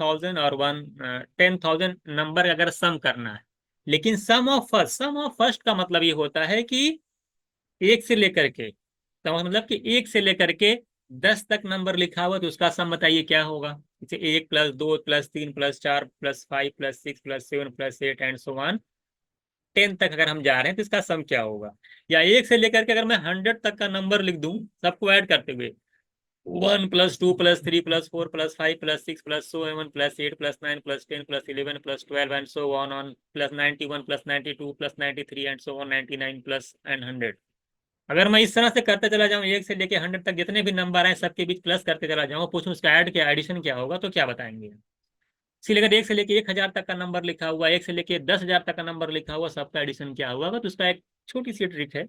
10,000 नंबर अगर सम करना है। लेकिन सम ऑफ फर्स्ट का मतलब ये होता है कि एक से लेकर के, तो मतलब कि एक से लेकर के 10 तक नंबर लिखा हुआ, तो उसका सम बताइए क्या होगा। जैसे 1 + 2 + 3 + 4 + 5 + 6 + 7 + 8 एंड सो 10 तक अगर हम जा रहे हैं तो इसका सम क्या होगा। या एक से लेकर के अगर मैं 100 तक का नंबर लिख दूं सबको ऐड करते हुए, 1 + 2 + 3 + 4 + 5 + 6 + 7 + 8 + 9 + 10 +11 +12 +91 +92 +93 99 अगर मैं इस तरह से करते चला जाऊं, एक से लेके 100 तक जितने भी नंबर हैं सबके बीच प्लस करते चला जाऊं, पूछूं उसका ऐड क्या, एडिशन क्या होगा, तो क्या बताएंगे। इसीलिए अगर एक से लेके 1000 तक का नंबर लिखा हुआ, एक से लेके 10,000 तक का नंबर लिखा हुआ, सबका एडिशन क्या हुआ, तो उसका एक छोटी सी ट्रिक है।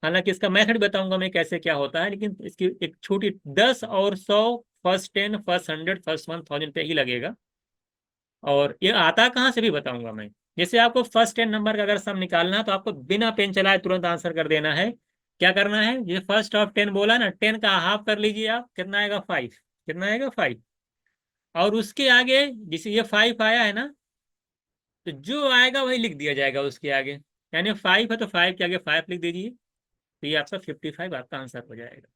हालांकि इसका मेथड बताऊंगा मैं कैसे क्या होता है, लेकिन इसकी एक छोटी 10 और 100 फर्स्ट 10 फर्स्ट 100 फर्स्ट 1000 पे ही लगेगा। और ये आता कहाँ से भी बताऊंगा मैं। जैसे आपको फर्स्ट 10 नंबर का अगर सम निकालना है तो आपको बिना पेन चलाए तुरंत आंसर कर देना है। क्या करना है, ये फर्स्ट ऑफ 10 बोला ना, 10 का हाफ कर लीजिए आप, कितना आएगा? 5। कितना आएगा? 5। और उसके आगे जैसे ये 5 आया है ना, तो जो आएगा वही लिख दिया जाएगा उसके आगे। यानी 5 है तो 5 के आगे 5 लिख दीजिए, तो ये आपका 55 आपका आंसर हो जाएगा।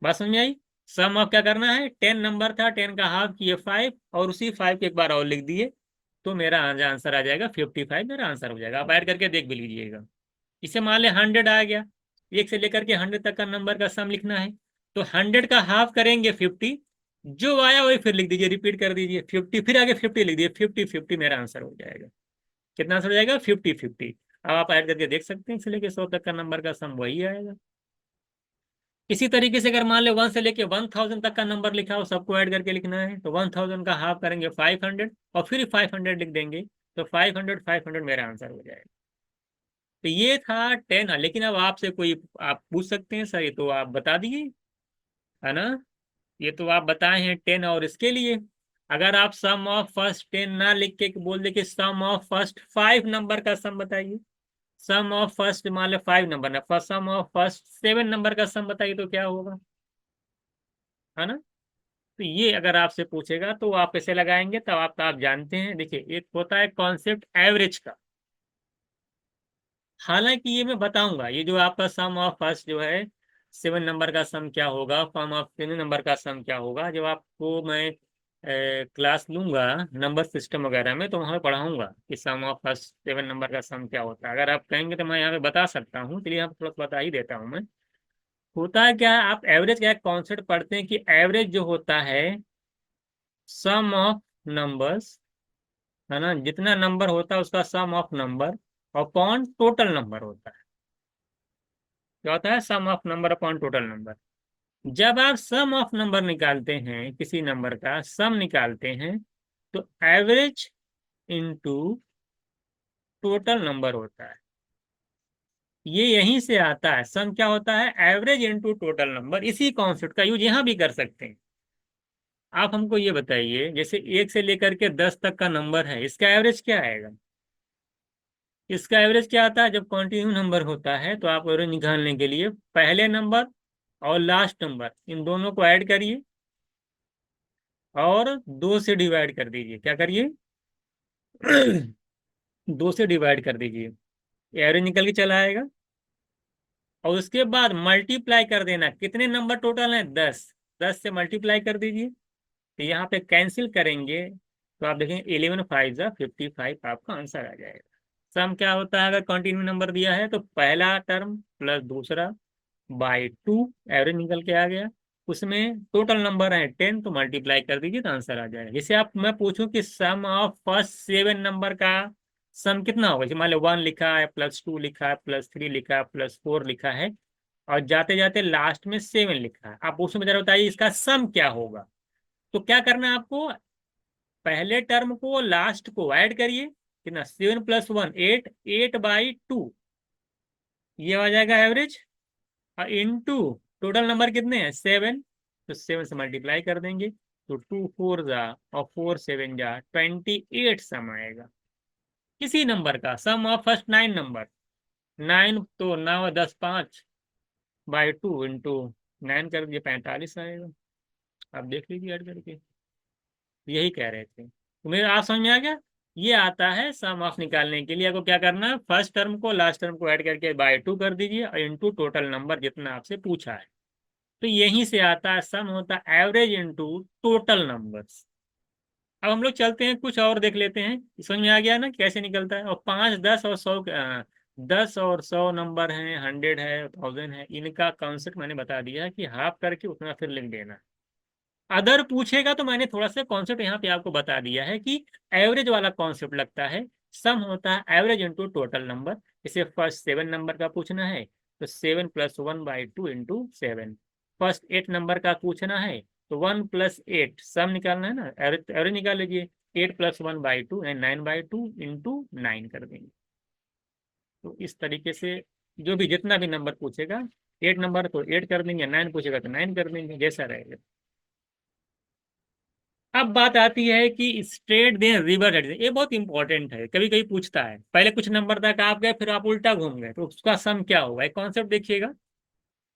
बात समझ में आई? सम ऑफ क्या करना है, 10 नंबर था, 10 का हाफ किए 5 और उसी 5 के एक बार और लिख दिए, तो मेरा आंसर आ जाएगा 55, मेरा आंसर हो जाएगा। आप ऐड करके देख भी लीजिएगा। इसे मान ले 100 आ गया, एक से लेकर के 100 तक का नंबर का सम लिखना है, तो 100 का हाफ करेंगे 50, जो आया वही फिर लिख दीजिए, रिपीट कर दीजिए 50, फिर आगे 50 लिख दिए, 50 50 मेरा आंसर हो जाएगा। कितना आंसर हो जाएगा? 50 50। अब आप ऐड करके देख सकते हैं, इससे लेके 100 तक का नंबर का सम वही आएगा। इसी तरीके से अगर मान ले 1 से लेके 1000 तक का नंबर लिखा हो, सबको ऐड करके लिखना है, तो 1000 का हाफ करेंगे 500 और फिर 500 लिख देंगे, तो 500 मेरा आंसर हो जाएगा। तो ये था 10। लेकिन अब आपसे कोई आप पूछ सकते हैं, सर ये तो आप बता दिए, है ना? ये तो आप बताए हैं 10, और इसके लिए अगर आप सम ऑफ फर्स्ट 10 ना लिख के बोल दे कि सम ऑफ फर्स्ट 5 नंबर का सम बताइए, सम ऑफ फर्स्ट मान लो 5 नंबर ना, first sum of first 7 number का सम बताइए तो क्या होगा, है ना। तो ये अगर आपसे पूछेगा तो आप कैसे लगाएंगे, तब आप जानते हैं। देखिए एक होता है कॉन्सेप्ट एवरेज का, हालांकि ये मैं बताऊंगा, ये जो आपका सम ऑफ फर्स्ट जो है 7 नंबर का सम क्या होगा, सम ऑफ 10 नंबर का सम क्या होगा, जब आपको मैं क्लास लूंगा नंबर सिस्टम वगैरह में तो वहाँ पढ़ाऊंगा कि सम ऑफ फर्स्ट 7 नंबर का सम क्या होता है। अगर आप कहेंगे तो मैं यहाँ पे बता सकता हूँ, चलिए यहाँ पे थोड़ा सा बता ही देता हूँ मैं। होता है क्या, आप एवरेज का एक कॉन्सेप्ट पढ़ते हैं कि एवरेज जो होता है सम ऑफ नंबर्स, है ना, जितना नंबर होता है उसका sum of number upon total number होता है। क्या होता है, sum of number upon total number. जब आप सम ऑफ नंबर निकालते हैं, किसी नंबर का सम निकालते हैं, तो एवरेज इनटू टोटल नंबर होता है। ये यहीं से आता है, सम क्या होता है, एवरेज इनटू टोटल नंबर। इसी कॉन्सेप्ट का यूज यहां भी कर सकते हैं। आप हमको ये बताइए, जैसे 1 से लेकर के 10 तक का नंबर है, इसका एवरेज क्या आएगा। इसका एवरेज क्या आता है, जब कंटिन्यू नंबर होता है तो आप एवरेज निकालने के लिए पहले नंबर और लास्ट नंबर इन दोनों को ऐड करिए और 2 से डिवाइड कर दीजिए। क्या करिए 2 से डिवाइड कर दीजिए, एवरेज निकल के चला आएगा। और उसके बाद मल्टीप्लाई कर देना, कितने नंबर टोटल हैं, 10, 10 से मल्टीप्लाई कर दीजिए। तो यहाँ पे कैंसिल करेंगे तो आप देखेंगे 11 5 जा 55 आपका आंसर आ जाएगा। सम क्या होता है, अगर कंटिन्यू नंबर दिया है तो पहला टर्म प्लस दूसरा बाई 2, एवरेज निकल के आ गया। उसमें टोटल नंबर है 10, तो मल्टीप्लाई कर दीजिए तो आंसर आ जाएगा। जैसे आप मैं पूछूं कि सम ऑफ फर्स्ट 7 नंबर का सम कितना होगा, जैसे मान लो 1 लिखा है, +2 लिखा है, +3 लिखा है, +4 लिखा है, और जाते जाते लास्ट में 7 लिखा है, आप उसमें जरा बताइए इसका सम क्या होगा। तो क्या करना है आपको, पहले टर्म को लास्ट को ऐड करिए, कितना 7 + 1 8, 8/2, ये आ जाएगा एवरेज। और इंटू टोटल नंबर कितने हैं 7, तो 7 से मल्टीप्लाई कर देंगे तो 2 4 जा और 4 7 जा 28 सम आएगा। किसी नंबर का सम ऑफ फर्स्ट 9 नंबर, 9 तो 9 10 5/2 इंटू 9 कर दिए 45 आएगा। आप देख लीजिए ऐड करके, यही कह रहे थे तो मेरे आप समझ में आ गया। ये आता है सम ऑफ निकालने के लिए, आपको क्या करना है, फर्स्ट टर्म को लास्ट टर्म को ऐड करके बाय 2 कर दीजिए और इंटू टोटल नंबर जितना आपसे पूछा है। तो यहीं से आता है सम होता है एवरेज इनटू टोटल नंबर्स। अब हम लोग चलते हैं कुछ और देख लेते हैं, समझ में आ गया ना कैसे निकलता है। और 5 10 और 100, 10 और 100 नंबर हैं, 100 है, 1000 है, इनका कॉन्सेप्ट मैंने बता दिया है कि हाफ करके उतना फिर लिख देना। अदर पूछेगा तो मैंने थोड़ा सा कॉन्सेप्ट यहाँ पे आपको बता दिया है कि एवरेज वाला कॉन्सेप्ट लगता है, सम होता है एवरेज इंटू टोटल नंबर। इसे फर्स्ट 7 नंबर का पूछना है तो 7 + 1/2 इंटू 7। फर्स्ट 8 नंबर का पूछना है तो 1 + 8 सम निकालना है ना, एवरेज एवरेज निकाल लीजिए, 8 + 1/2 यानी 9/2 इंटू 9 कर देंगे। तो इस तरीके से जो भी जितना भी नंबर पूछेगा, 8 नंबर तो 8 कर देंगे, 9 पूछेगा तो 9 कर देंगे, जैसा रहेगा। अब बात आती है कि स्ट्रेट देन रिवर्स एडिशन, ये बहुत इंपॉर्टेंट है, कभी कभी पूछता है। पहले कुछ नंबर तक आप गए फिर आप उल्टा घूम गए तो उसका सम क्या होगा, एक कॉन्सेप्ट देखिएगा।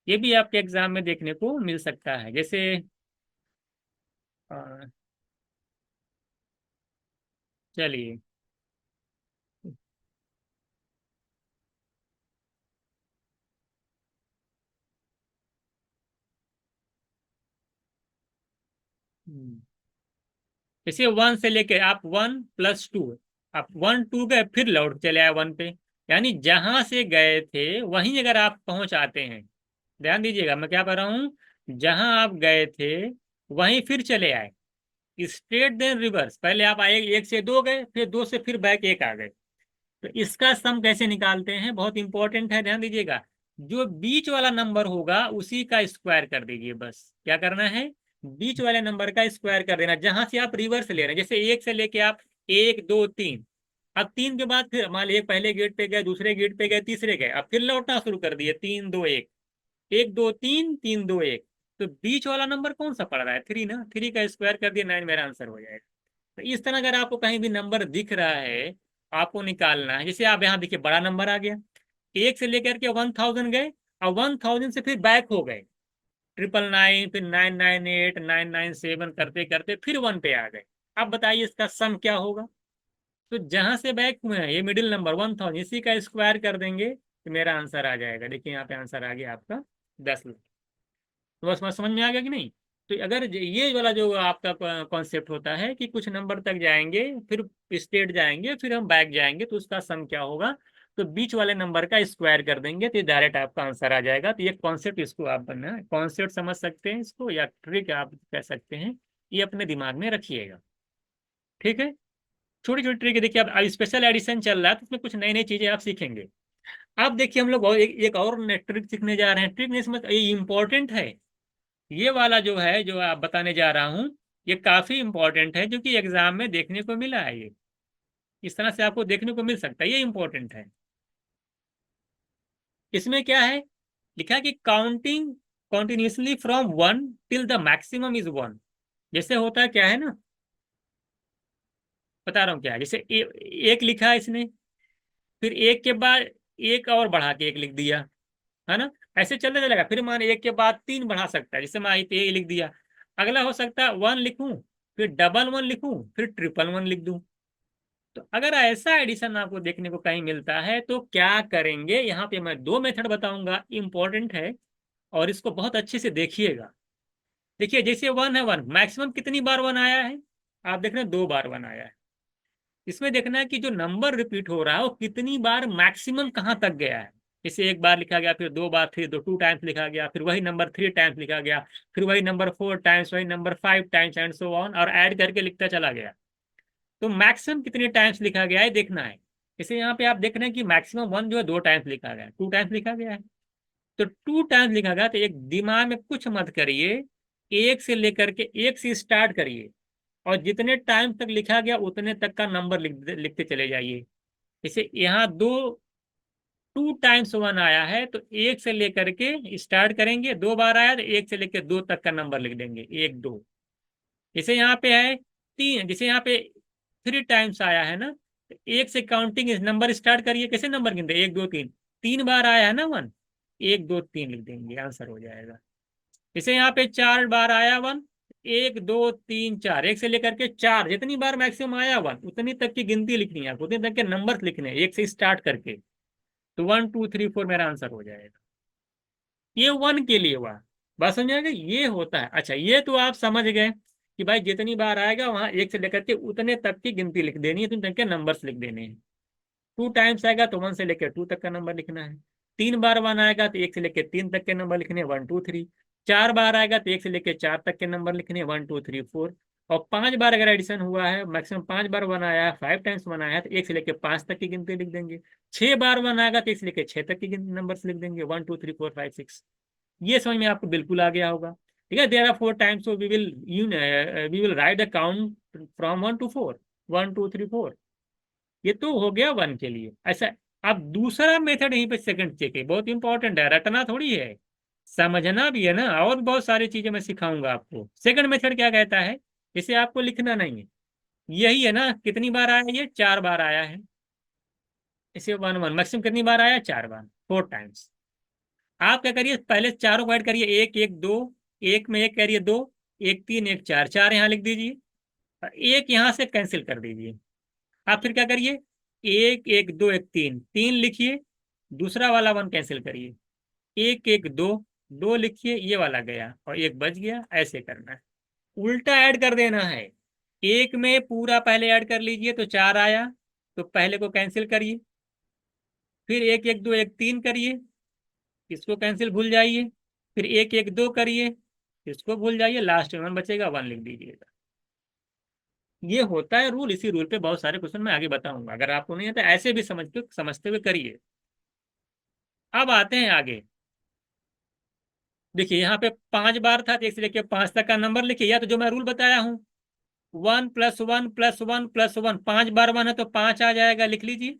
ये भी आपके एग्जाम में देखने को मिल सकता है। जैसे अ, चलिए, हम्म, जैसे 1 से लेके आप 1 + 2, आप 1 2 गए फिर लौट चले आए 1 पे, यानी जहां से गए थे वहीं अगर आप पहुंच आते हैं, ध्यान दीजिएगा मैं क्या कर रहा हूं, जहां आप गए थे वहीं फिर चले आए। स्ट्रेट देन रिवर्स, पहले आप आए 1 से 2 गए, फिर 2 से फिर बैक 1 आ गए। तो इसका सम कैसे निकालते हैं, बहुत इंपॉर्टेंट है, ध्यान दीजिएगा। जो बीच वाला नंबर होगा उसी का स्क्वायर कर दीजिए, बस क्या करना है, बीच वाले नंबर का स्क्वायर कर देना, जहां से आप रिवर्स ले रहे हैं। जैसे 1 से लेके आप 1 2 3, अब 3 के बाद फिर मान लीजिए पहले गेट पे गए, दूसरे गेट पे गए, तीसरे गए, अब फिर लौटना शुरू कर दिए 3 2 1, 1 2 3 3 2 1। तो बीच वाला नंबर कौन सा पड़ रहा है? 3 ना, 3 का स्क्वायर कर दिया 9 मेरा आंसर हो जाएगा। तो इस तरह अगर आपको कहीं भी नंबर दिख रहा है, आपको निकालना है। जैसे आप यहाँ देखिए बड़ा नंबर आ गया, 1 से लेकर के 1000 गए, और 1000 से फिर बैक हो गए, 999, फिर 998, 997 करते करते फिर 1 पे आ गए। अब बताइए इसका सम क्या होगा? तो जहां से बैक हुए हैं, ये मिडिल नंबर 1000, इसी का स्क्वायर कर देंगे तो मेरा आंसर आ जाएगा। देखिए यहाँ पे आंसर आ गया आपका 10 लाख। तो बस समझ में आ गया कि नहीं? तो अगर ये वाला जो आपका कॉन्सेप्ट होता है कि कुछ नंबर तक जाएंगे, फिर स्टेट जाएंगे, फिर हम बैक जाएंगे, तो उसका सम क्या होगा? तो बीच वाले नंबर का स्क्वायर कर देंगे तो डायरेक्ट आपका आंसर आ जाएगा। तो ये कॉन्सेप्ट, इसको आप बनना कॉन्सेप्ट समझ सकते हैं इसको, या ट्रिक आप कह सकते हैं, ये अपने दिमाग में रखिएगा। ठीक है, छोटी छोटी ट्रिक देखिए। अब स्पेशल एडिशन चल रहा है तो उसमें कुछ नई नई चीजें आप सीखेंगे। अब देखिए हम लोग एक और ट्रिक सीखने जा रहे हैं। ट्रिक नहीं समझ, ये इंपॉर्टेंट है। ये वाला जो है, जो आप बताने जा रहा हूँ, ये काफी इंपॉर्टेंट है, जो कि एग्जाम में देखने को मिला है। ये इस तरह से आपको देखने को मिल सकता है, ये इंपॉर्टेंट है। इसमें क्या है लिखा है कि counting continuously from 1 till the maximum is 1। जैसे होता है क्या है ना, बता रहा हूँ क्या है। जैसे एक लिखा है इसने, फिर एक के बाद एक और बढ़ा के एक लिख दिया, है ना? ऐसे चलते चलेगा। फिर मान एक के बाद 3 बढ़ा सकता है, जैसे मैं ये लिख दिया। अगला हो सकता है 1 लिखूं, फिर डबल 1 लिखूं, फिर ट्रिपल 1 लिख दूं। तो अगर ऐसा एडिशन आपको देखने को कहीं मिलता है तो क्या करेंगे? यहाँ पे मैं 2 मेथड बताऊंगा, इंपॉर्टेंट है, और इसको बहुत अच्छे से देखिएगा। देखिए जैसे 1 है, 1 मैक्सिमम कितनी बार 1 आया है? आप देख रहे हैं 2 बार 1 आया है। इसमें देखना है कि जो नंबर रिपीट हो रहा है वो कितनी बार मैक्सिमम कहाँ तक गया है। जैसे एक बार लिखा गया, फिर 2 बार, फिर 2 टाइम्स लिखा गया, फिर वही नंबर 3 टाइम्स लिखा गया, फिर वही नंबर 4 टाइम्स, वही number 5 times, and so on, और ऐड करके लिखता चला गया। तो मैक्सिमम कितने टाइम्स लिखा गया है देखना है। जैसे यहाँ पे आप देख रहे हैं कि मैक्सिमम 1 जो है 2 टाइम्स लिखा गया है, 2 टाइम्स लिखा गया है। तो 2 टाइम्स लिखा गया, तो एक दिमाग में कुछ मत करिए, एक से लेकर के एक से स्टार्ट करिए, और जितने टाइम तक लिखा गया उतने तक का नंबर लिखते चले जाइए। जैसे यहाँ 2 टाइम्स 1 आया है, तो एक से लेकर के स्टार्ट करेंगे, 2 बार आया तो एक से लेकर 2 तक का नंबर लिख देंगे, 1 2। जैसे यहाँ पे है 3, जैसे यहाँ पे 3 टाइम्स आया है ना, तो एक से काउंटिंग नंबर स्टार्ट करिए। कैसे नंबर गिनते? 1 2 3। 3 बार आया है ना 1, 1 2 3 लिख देंगे, आंसर हो जाएगा। जैसे यहाँ पे 4 बार आया 1, 1 2 3 4, एक से लेकर के 4, जितनी बार मैक्सिमम आया 1 उतनी तक की गिनती लिखनी है आपको, उतने तक के नंबर लिखने हैं, एक से स्टार्ट करके। तो 1 2 3 4 मेरा आंसर हो जाएगा। ये 1 के लिए हुआ। बात समझ आएगा, ये होता है। अच्छा, ये तो आप समझ गए कि भाई जितनी बार आएगा वहां एक से लेकर के उतने तक की गिनती लिख देनी है, उतने तक के नंबर्स लिख देने हैं। 2 टाइम्स आएगा तो 1 से लेकर 2 तक का नंबर लिखना है। 3 बार 1 आएगा तो 1 से लेकर 3 तक के नंबर लिखने, 1 2 3। 4 बार आएगा तो 1 से लेकर 4 तक के नंबर लिखने, 1 2 3 4। और 5 बार अगर एडिशन हुआ है, मैक्सिमम 5 बार 1 आया है, 5 टाइम्स 1 आया है, तो 1 से लेकर 5 तक की गिनती लिख देंगे। 6 बार 1 आएगा तो 1 से लेकर 6 तक की नंबर लिख देंगे, 1 2 3 4 5 6। ये समझ में आपको बिल्कुल आ गया होगा। ठीक है, there are 4 times, so we will write the count from 1 to 4, 1 2 3 4। ये तो हो गया 1 के लिए। ऐसा। अब दूसरा मेथड यहीं पे सेकंड चेक है, बहुत इंपॉर्टेंट है, रटना थोड़ी है, समझना भी है ना। और बहुत सारी चीजें मैं सिखाऊंगा आपको। सेकंड मेथड क्या कहता है? इसे आपको लिखना नहीं है, यही है ना, कितनी बार आया है? ये 4 बार आया है। इसे 1 1 मैक्सिमम कितनी बार आया? 4 बार, 4 टाइम्स। आप क्या करिए, पहले चारों को ऐड करिए, 1 1 2, एक में एक करिए 2, 1 3 1 4, 4 यहाँ लिख दीजिए, और एक यहाँ से कैंसिल कर दीजिए। आप फिर क्या करिए, 1 1 2 1 3, 3 लिखिए, दूसरा वाला 1 कैंसिल करिए, 1 1 2, 2 लिखिए, ये वाला गया और एक बच गया। ऐसे करना है, उल्टा ऐड कर देना है। एक में पूरा पहले ऐड कर लीजिए तो 4 आया, तो पहले को कैंसिल करिए, फिर 1 1 2 1 3 करिए, इसको कैंसिल भूल जाइए, फिर 1 1 2 करिए, इसको भूल जाइए, लास्ट में 1 बचेगा, 1 लिख दीजिएगा। ये होता है रूल। इसी रूल पे बहुत सारे क्वेश्चन मैं आगे बताऊंगा, अगर आपको नहीं आता ऐसे भी समझते हुए करिए। अब आते हैं आगे। देखिए यहाँ पे 5 बार था, तो 1 से लेकर 5 तक का नंबर लिखिए, या तो जो मैं रूल बताया हूँ, 1 + 1 + 1 + 1, 5 बार 1 है तो 5 आ जाएगा, लिख लीजिए।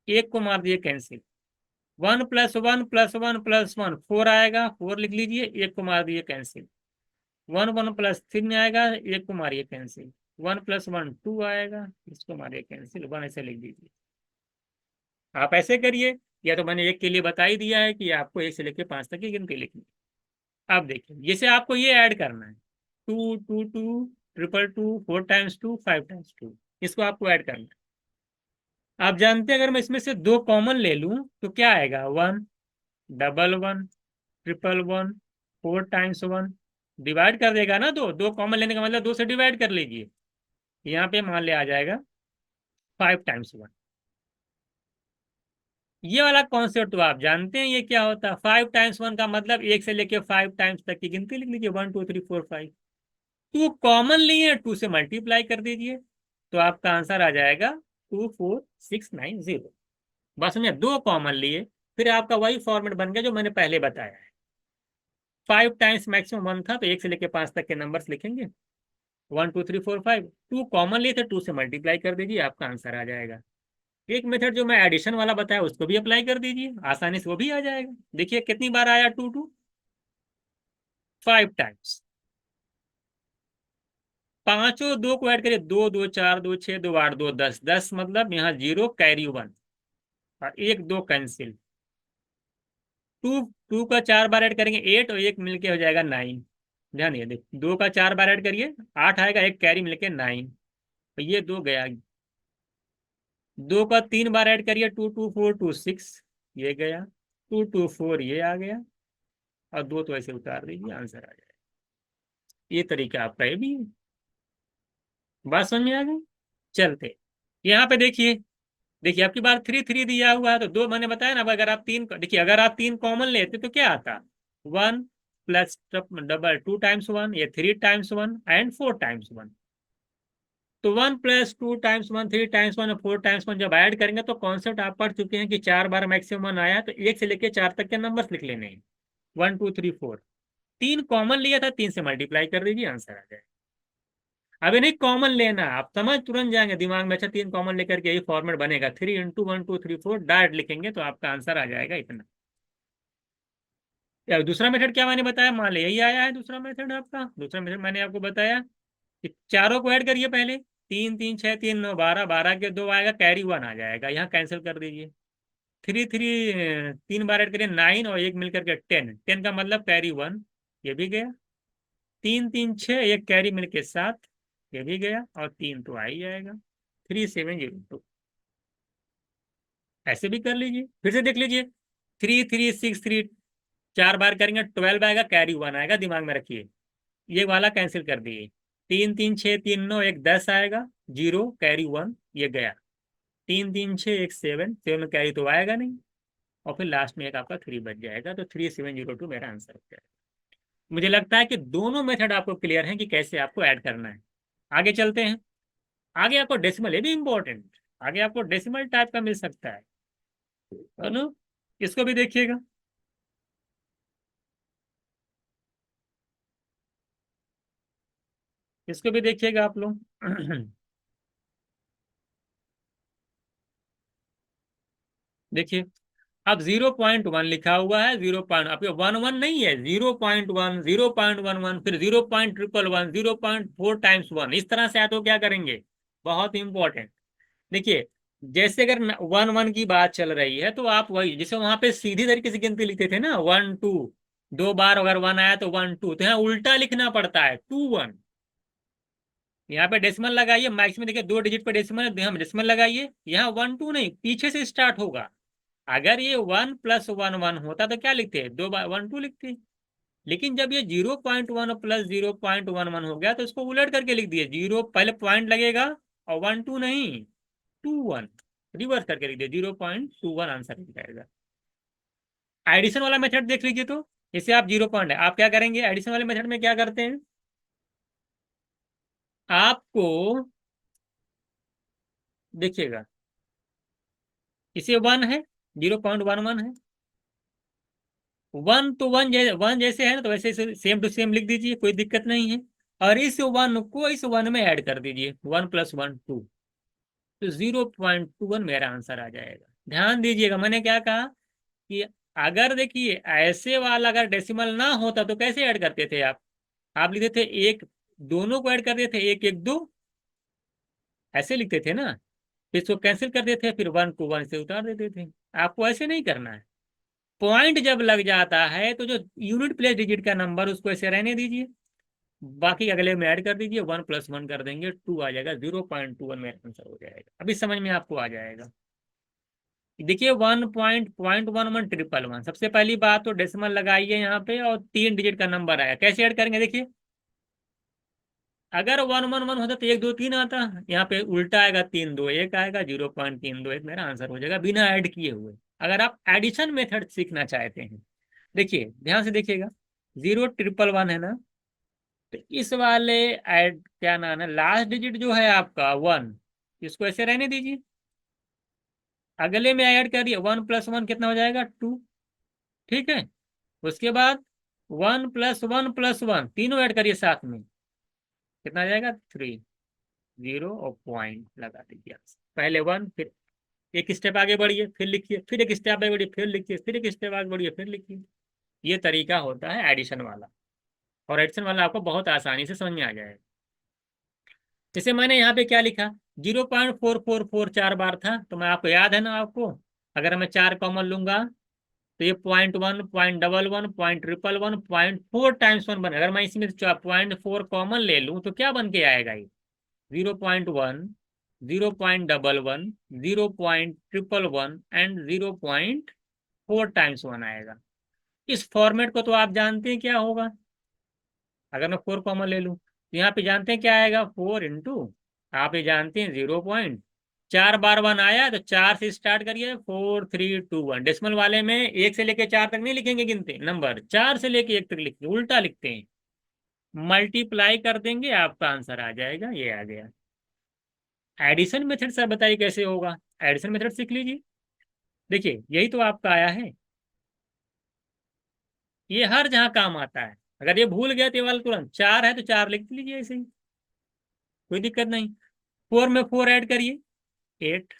एक को मार दिए कैंसिल, 1+1+1+1 4 आएगा, 4 लिख लीजिए, एक को मार दिए कैंसिल। 1 1+3 आएगा, एक को मारिए कैंसिल। 1+1 2 आएगा, इसको मारिए कैंसिल, 1 ऐसे लिख दीजिए। आप ऐसे करिए, या तो मैंने एक के लिए बता ही दिया है कि आपको 1 से लेकर 5 तक की गिनती लिखनी है। अब देखिए, जैसे आपको ये ऐड करना है, 2 2 2 2 4 टाइम्स 2 5 टाइम्स 2, इसको आपको ऐड करना है। आप जानते हैं अगर मैं इसमें से दो कॉमन ले लूं तो क्या आएगा, 1 1 1 1 4 टाइम्स 1, डिवाइड कर देगा ना। दो दो कॉमन लेने का मतलब 2 से डिवाइड कर लीजिए। यहाँ पे मान ले आ जाएगा 5 टाइम्स 1। ये वाला कॉन्सेप्ट तो आप जानते हैं, ये क्या होता है। 5 टाइम्स 1 का मतलब 1 से लेके 5 टाइम्स तक की गिनती लिख लीजिए, 1 2 3 4 5। टू कॉमन लिए, 2 से मल्टीप्लाई कर दीजिए, तो आपका आंसर आ जाएगा 24690। बस समझे, दो कॉमन लिए, फिर आपका वही फॉर्मेट बन गया जो मैंने पहले बताया है। 5 टाइम्स मैक्सिमम 1 था, तो 1 से लेके 5 तक के नंबर्स लिखेंगे, 1 2 3 4 5। टू कॉमन लिए थे, 2 से मल्टीप्लाई कर दीजिए, आपका आंसर आ जाएगा। एक मेथड जो मैं एडिशन वाला बताया उसको भी अप्लाई कर दीजिए, आसानी से वो भी आ जाएगा। देखिए कितनी बार आया, 2 2 5 टाइम्स। पांचों दो को ऐड करिए, 2 2 4 2 6 2 8 2 10, 10 मतलब यहाँ 0 कैरी 1, और 1 2 कैंसिल। टू टू का 4 बार ऐड करेंगे 8, और एक मिलके हो जाएगा 9। ध्यान दिए, देख 2 का 4 बार ऐड करिए 8 आएगा, एक कैरी मिलके 9, तो ये 2 गया। 2 का 3 बार ऐड करिए, 2 2 4 2 6, ये गया। 2 2 4 ये आ गया, और 2 तो ऐसे उतार दीजिए, आंसर आ जाएगा। ये तरीका आपका ये भी है। बात समझ में आ गई। चलते यहाँ पे देखिए, देखिए आपकी बार 3 3 दिया हुआ है, तो दो मैंने बताया ना, अब अगर आप तीन, देखिए अगर आप तीन कॉमन लेते तो क्या आता, 1 प्लस डबल 2 टाइम्स 1, ये 3 टाइम्स 1 एंड 4 टाइम्स 1। तो 1 + 2 टाइम्स 1 3 टाइम्स 1 और 4 टाइम्स 1 जब ऐड करेंगे तो कॉन्सेप्ट आप पढ़ चुके हैं कि 4 बार मैक्सिमम 1 आया तो 1 से लेके 4 तक के नंबर्स लिख लेने हैं, 1 2 3 4। तीन कॉमन लिया था, 3 से मल्टीप्लाई कर दीजिए, आंसर आ जाए। अभी नहीं कॉमन लेना, आप समझ तुरंत जाएंगे दिमाग में, अच्छा तीन कॉमन लेकर के यही फॉर्मेट बनेगा, 3 × 1 2 3 4 डायरेक्ट लिखेंगे तो आपका आंसर आ जाएगा इतना। या दूसरा मेथड क्या मैंने बताया, मान ली यही आया है दूसरा मेथड आपका। दूसरा मेथड मैंने आपको बताया कि चारों को ऐड करिए पहले, 3 3 6 3 9 12, 12 के दो आएगा, कैरी 1 आ जाएगा, यहाँ कैंसिल कर दीजिए। 3 3 3 बार ऐड करिए 9, और एक मिलकर के 10, 10 का मतलब कैरी 1, ये भी गया। 3 3 6, एक कैरी मिलके 7, ये भी गया, और 3 तो आ ही जाएगा, 3702। ऐसे भी कर लीजिए, फिर से देख लीजिए, 3 3 6 3, 4 बार करेंगे 12 आएगा, कैरी 1 आएगा, दिमाग में रखिए। ये वाला कैंसिल कर दिए। 3 3 6 3 9, एक 10 आएगा, 0 कैरी 1, ये गया। 3 3 6 एक 7, 7 कैरी तो आएगा नहीं, और फिर लास्ट में एक आपका 3 बच जाएगा, तो 3702 मेरा आंसर हो जाएगा। मुझे लगता है कि दोनों मेथड आपको क्लियर है कि कैसे आपको ऐड करना है। आगे चलते हैं। आगे आपको डेसिमल, ये भी इंपॉर्टेंट, आगे आपको डेसिमल टाइप का मिल सकता है ना। इसको भी देखिएगा। इसको भी देखिएगा आप लोग। देखिए, अब 0.1 लिखा हुआ है, 0. अब 1 1 नहीं है, 0.1 0.11, फिर 0.111, 0.4 टाइम्स 1, इस तरह से आए तो क्या करेंगे, बहुत इंपॉर्टेंट। देखिए, जैसे अगर 1 1 की बात चल रही है तो आप वही, जैसे वहां पे सीधी तरीके से गिनती लिखते थे ना, 1 2, 2 बार अगर 1 आया तो 1 2, तो यहाँ उल्टा लिखना पड़ता है, 2 1। यहाँ पे डेसिमल लगाइए, मैक्स में देखिए 2 डिजिट पे डेसिमल, हम डेसिमल लगाइए, यहाँ 1 2 नहीं, पीछे से स्टार्ट होगा। अगर ये 1 + 1 1 होता तो क्या लिखते, 2 1 2 लिखते। लेकिन जब ये 0.1 + 0.11 हो गया तो इसको उलट करके लिख दिए, 0 पहले पॉइंट लगेगा, और 1 2 नहीं, 2 1, रिवर्स करके लिख दिए, 0.21 आंसर लिख जाएगा। एडिशन वाला मेथड देख लीजिए, तो इसे आप 0 है, आप क्या करेंगे एडिशन वाले मेथड में, क्या करते हैं आपको, देखिएगा, इसे 1 है, 0.11 है, 1 तो 1 जैसे है ना, तो वैसे सेम टू सेम लिख दीजिए, कोई दिक्कत नहीं है। और इस 1 को इस 1 में ऐड कर दीजिए, 1 + 1 2, तो 0.21 मेरा आंसर आ जाएगा। ध्यान दीजिएगा मैंने क्या कहा, कि अगर देखिए ऐसे वाला अगर डेसिमल ना होता तो कैसे ऐड करते थे आप लिखते थे एक, दोनों को ऐड करते थे, एक एक दो, ऐसे लिखते थे ना। फिर इसको कैंसिल कर देते थे, फिर 1 को 1 से उतार देते थे। आपको ऐसे नहीं करना है। पॉइंट जब लग जाता है तो जो यूनिट प्लेस डिजिट का नंबर उसको ऐसे रहने दीजिए, बाकी अगले में ऐड कर दीजिए, 1 + 1 कर देंगे, 2 आ जाएगा, 0.21 मेरा आंसर हो जाएगा। अभी समझ में आपको आ जाएगा। देखिए 1.1111, सबसे पहली बात तो डेसिमल लगाइए यहाँ पे और 3 डिजिट का नंबर आया, कैसे ऐड करेंगे देखिए। अगर 111 होता तो 1 2 3 आता, यहाँ पे उल्टा आएगा, 3 2 1 आएगा, 0.321 मेरा आंसर हो जाएगा बिना ऐड किए हुए। अगर आप एडिशन मेथड सीखना चाहते हैं, देखिए ध्यान से देखिएगा, 0 1 1 1 है ना, तो इस वाले ऐड क्या नाम है, लास्ट डिजिट जो है आपका 1, इसको ऐसे रहने दीजिए, अगले में ऐड करिए, 1 + 1 कितना हो जाएगा, 2। ठीक है, उसके बाद 1 + 1 + 1 तीनों ऐड करिए साथ में, कितना आ जाएगा, 3। जीरो और पॉइंट लगा दीजिए आप। पहले 1, फिर एक स्टेप आगे बढ़िए फिर लिखिए, फिर एक स्टेप आगे बढ़िए फिर लिखिए, फिर एक स्टेप आगे बढ़िए फिर लिखिए। ये तरीका होता है एडिशन वाला, और एडिशन वाला आपको बहुत आसानी से समझ में आ जाएगा। जैसे मैंने यहाँ पे क्या लिखा, 0.444 4 बार था, तो मैं आपको याद है ना आपको, अगर मैं 4 कॉमन लूंगा तो ये 0.1 0.11 0.111 0.4 × 1 बने। अगर मैं इसमें 0.4 कॉमन ले लूं तो क्या बन के आएगा ये, 0.1 0.11 0.111 एंड 0.4 × 1 आएगा। इस फॉर्मेट को तो आप जानते हैं क्या होगा। अगर मैं 4 कॉमन ले लूं तो यहाँ पे जानते हैं क्या आएगा, 4 × आप ये जानते हैं 0.4 बार 1 आया तो 4 से स्टार्ट करिए, 4 3 2 1। डेसिमल वाले में 1 से लेके 4 तक नहीं लिखेंगे गिनते नंबर, 4 से लेके 1 तक लिखते, उल्टा लिखते हैं। मल्टीप्लाई कर देंगे, आपका आंसर आ जाएगा, ये आ गया। एडिशन मेथड सर बताइए कैसे होगा, एडिशन मेथड सीख लीजिए। देखिए यही तो आपका आया है, ये हर जहां काम आता है। अगर ये भूल गया तो ये वाला तुरंत 4 है तो 4 लिख लीजिए ऐसे ही, कोई दिक्कत नहीं। 4 में 4 ऐड करिए, 8।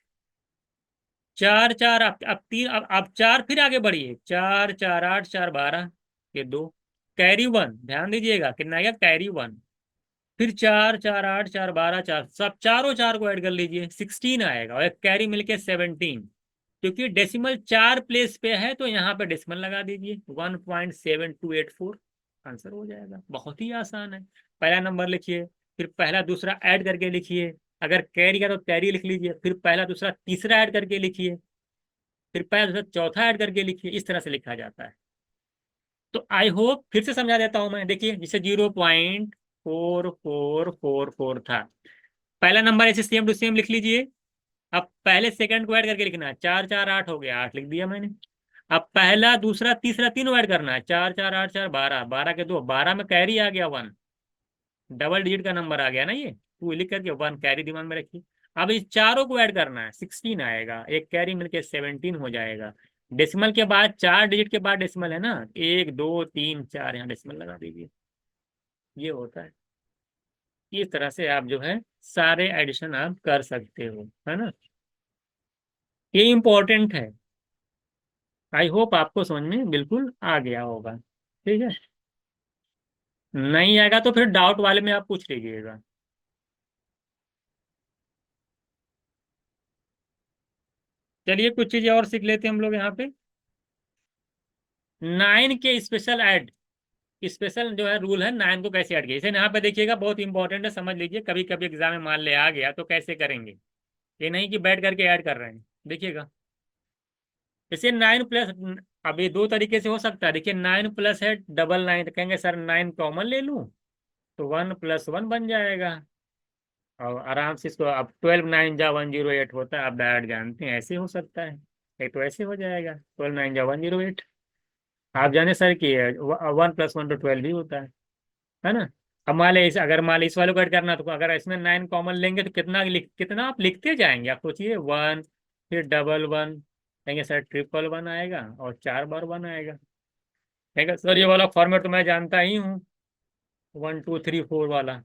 4 4 अब 3, अब 4 फिर आगे बढ़िए, 4 4 8 4 12, ये 2, कैरी 1, ध्यान दीजिएगा कितना आ गया, कैरी 1। फिर 4 4 8 4 12 4, सब चारों 4 को ऐड कर लीजिए, 16 आएगा, और एक कैरी मिलके 17। क्योंकि डेसिमल 4 प्लेस पे है तो यहाँ पे डेसिमल लगा दीजिए, 1.7284 आंसर हो जाएगा। बहुत ही आसान है। पहला नंबर लिखिए, फिर पहला दूसरा ऐड करके लिखिए, अगर कैरी का तो कैरी लिख लीजिए, फिर पहला दूसरा तीसरा ऐड करके लिखिए, फिर पहला दूसरा चौथा ऐड करके लिखिए, इस तरह से लिखा जाता है। तो आई होप फिर से समझा देता हूं मैं, देखिए जिसे 0.4444 था, पहला नंबर ऐसे सेम टू सेम लिख लीजिए। अब पहले सेकंड को ऐड करके लिखना है, 4 4 8 हो गया, 8 लिख दिया मैंने। अब पहला दूसरा तीसरा तीनों ऐड करना है, 4 4 8 4 12, 12 के 2, 12 में कैरी आ गया 1, डबल डिजिट का नंबर आ गया ना ये, 2 लिख करके 1 कैरी दिमाग में रखिए। अब इस चारों को ऐड करना है, 16 आएगा, एक कैरी मिलके 17 हो जाएगा। डेसिमल के बाद 4 डिजिट के बाद डेसिमल है ना, 1 2 3 4, यहाँ डेसिमल लगा दीजिए, ये होता है। इस तरह से आप जो है सारे एडिशन आप कर सकते हो, है ना। ये इम्पोर्टेंट है। आई होप आपको समझ में बिल्कुल आ गया होगा। ठीक है, नहीं आएगा तो फिर डाउट वाले में आप पूछ लीजिएगा। चलिए कुछ चीजें और सीख लेते हैं हम लोग यहाँ पे। 9 के स्पेशल ऐड, स्पेशल जो है रूल है, 9 को कैसे ऐड किया, इसे यहाँ पे देखिएगा, बहुत इंपॉर्टेंट है, समझ लीजिए। कभी कभी एग्जाम में मान ले आ गया तो कैसे करेंगे, ये नहीं कि बैठ करके ऐड कर रहे हैं। देखिएगा जैसे 9 प्लस, अभी दो तरीके से हो सकता है। देखिए 9 प्लस है 99, तो कहेंगे सर 9 कॉमन ले लूँ तो 1 + 1 बन जाएगा, और आराम से इसको, अब 12 9 जा 108 होता है, आप डायरेक्ट जानते हैं ऐसे हो सकता है। एक तो ऐसे हो जाएगा, 12 9 जा 108। आप जाने सर कि 1 + 1 तो 12 ही होता है ना। अब मान लीजिए अगर मान लीजिए इस वाले को ऐड करना, तो अगर इसमें 9 कॉमन लेंगे तो कितना आप लिखते जाएंगे, आप सोचिए, 1, फिर डबल 1, कहेंगे सर 1 1 1 आएगा, और 4 बार 1 आएगा। कहेंगे सर ये वाला फॉर्मेट तो मैं जानता ही हूँ, 1 2 3 4 वाला,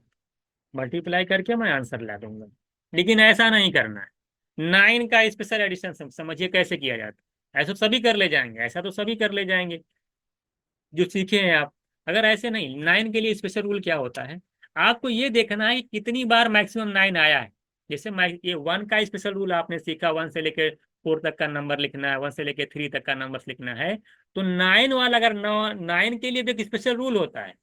मल्टीप्लाई करके मैं आंसर ला दूंगा। लेकिन ऐसा नहीं करना है। 9 का स्पेशल एडिशन समझिए कैसे किया जाता है। ऐसा तो सभी कर ले जाएंगे, ऐसा तो सभी कर ले जाएंगे जो सीखे हैं आप। अगर ऐसे नहीं, 9 के लिए स्पेशल रूल क्या होता है, आपको ये देखना है कि कितनी बार मैक्सिमम 9 आया है। जैसे ये 1 का स्पेशल रूल आपने सीखा, 1 से लेकर 4 तक का नंबर लिखना है, 1 से लेकर 3 तक का नंबर लिखना है। तो 9 वाला, अगर 9 के लिए भी एक स्पेशल रूल होता है।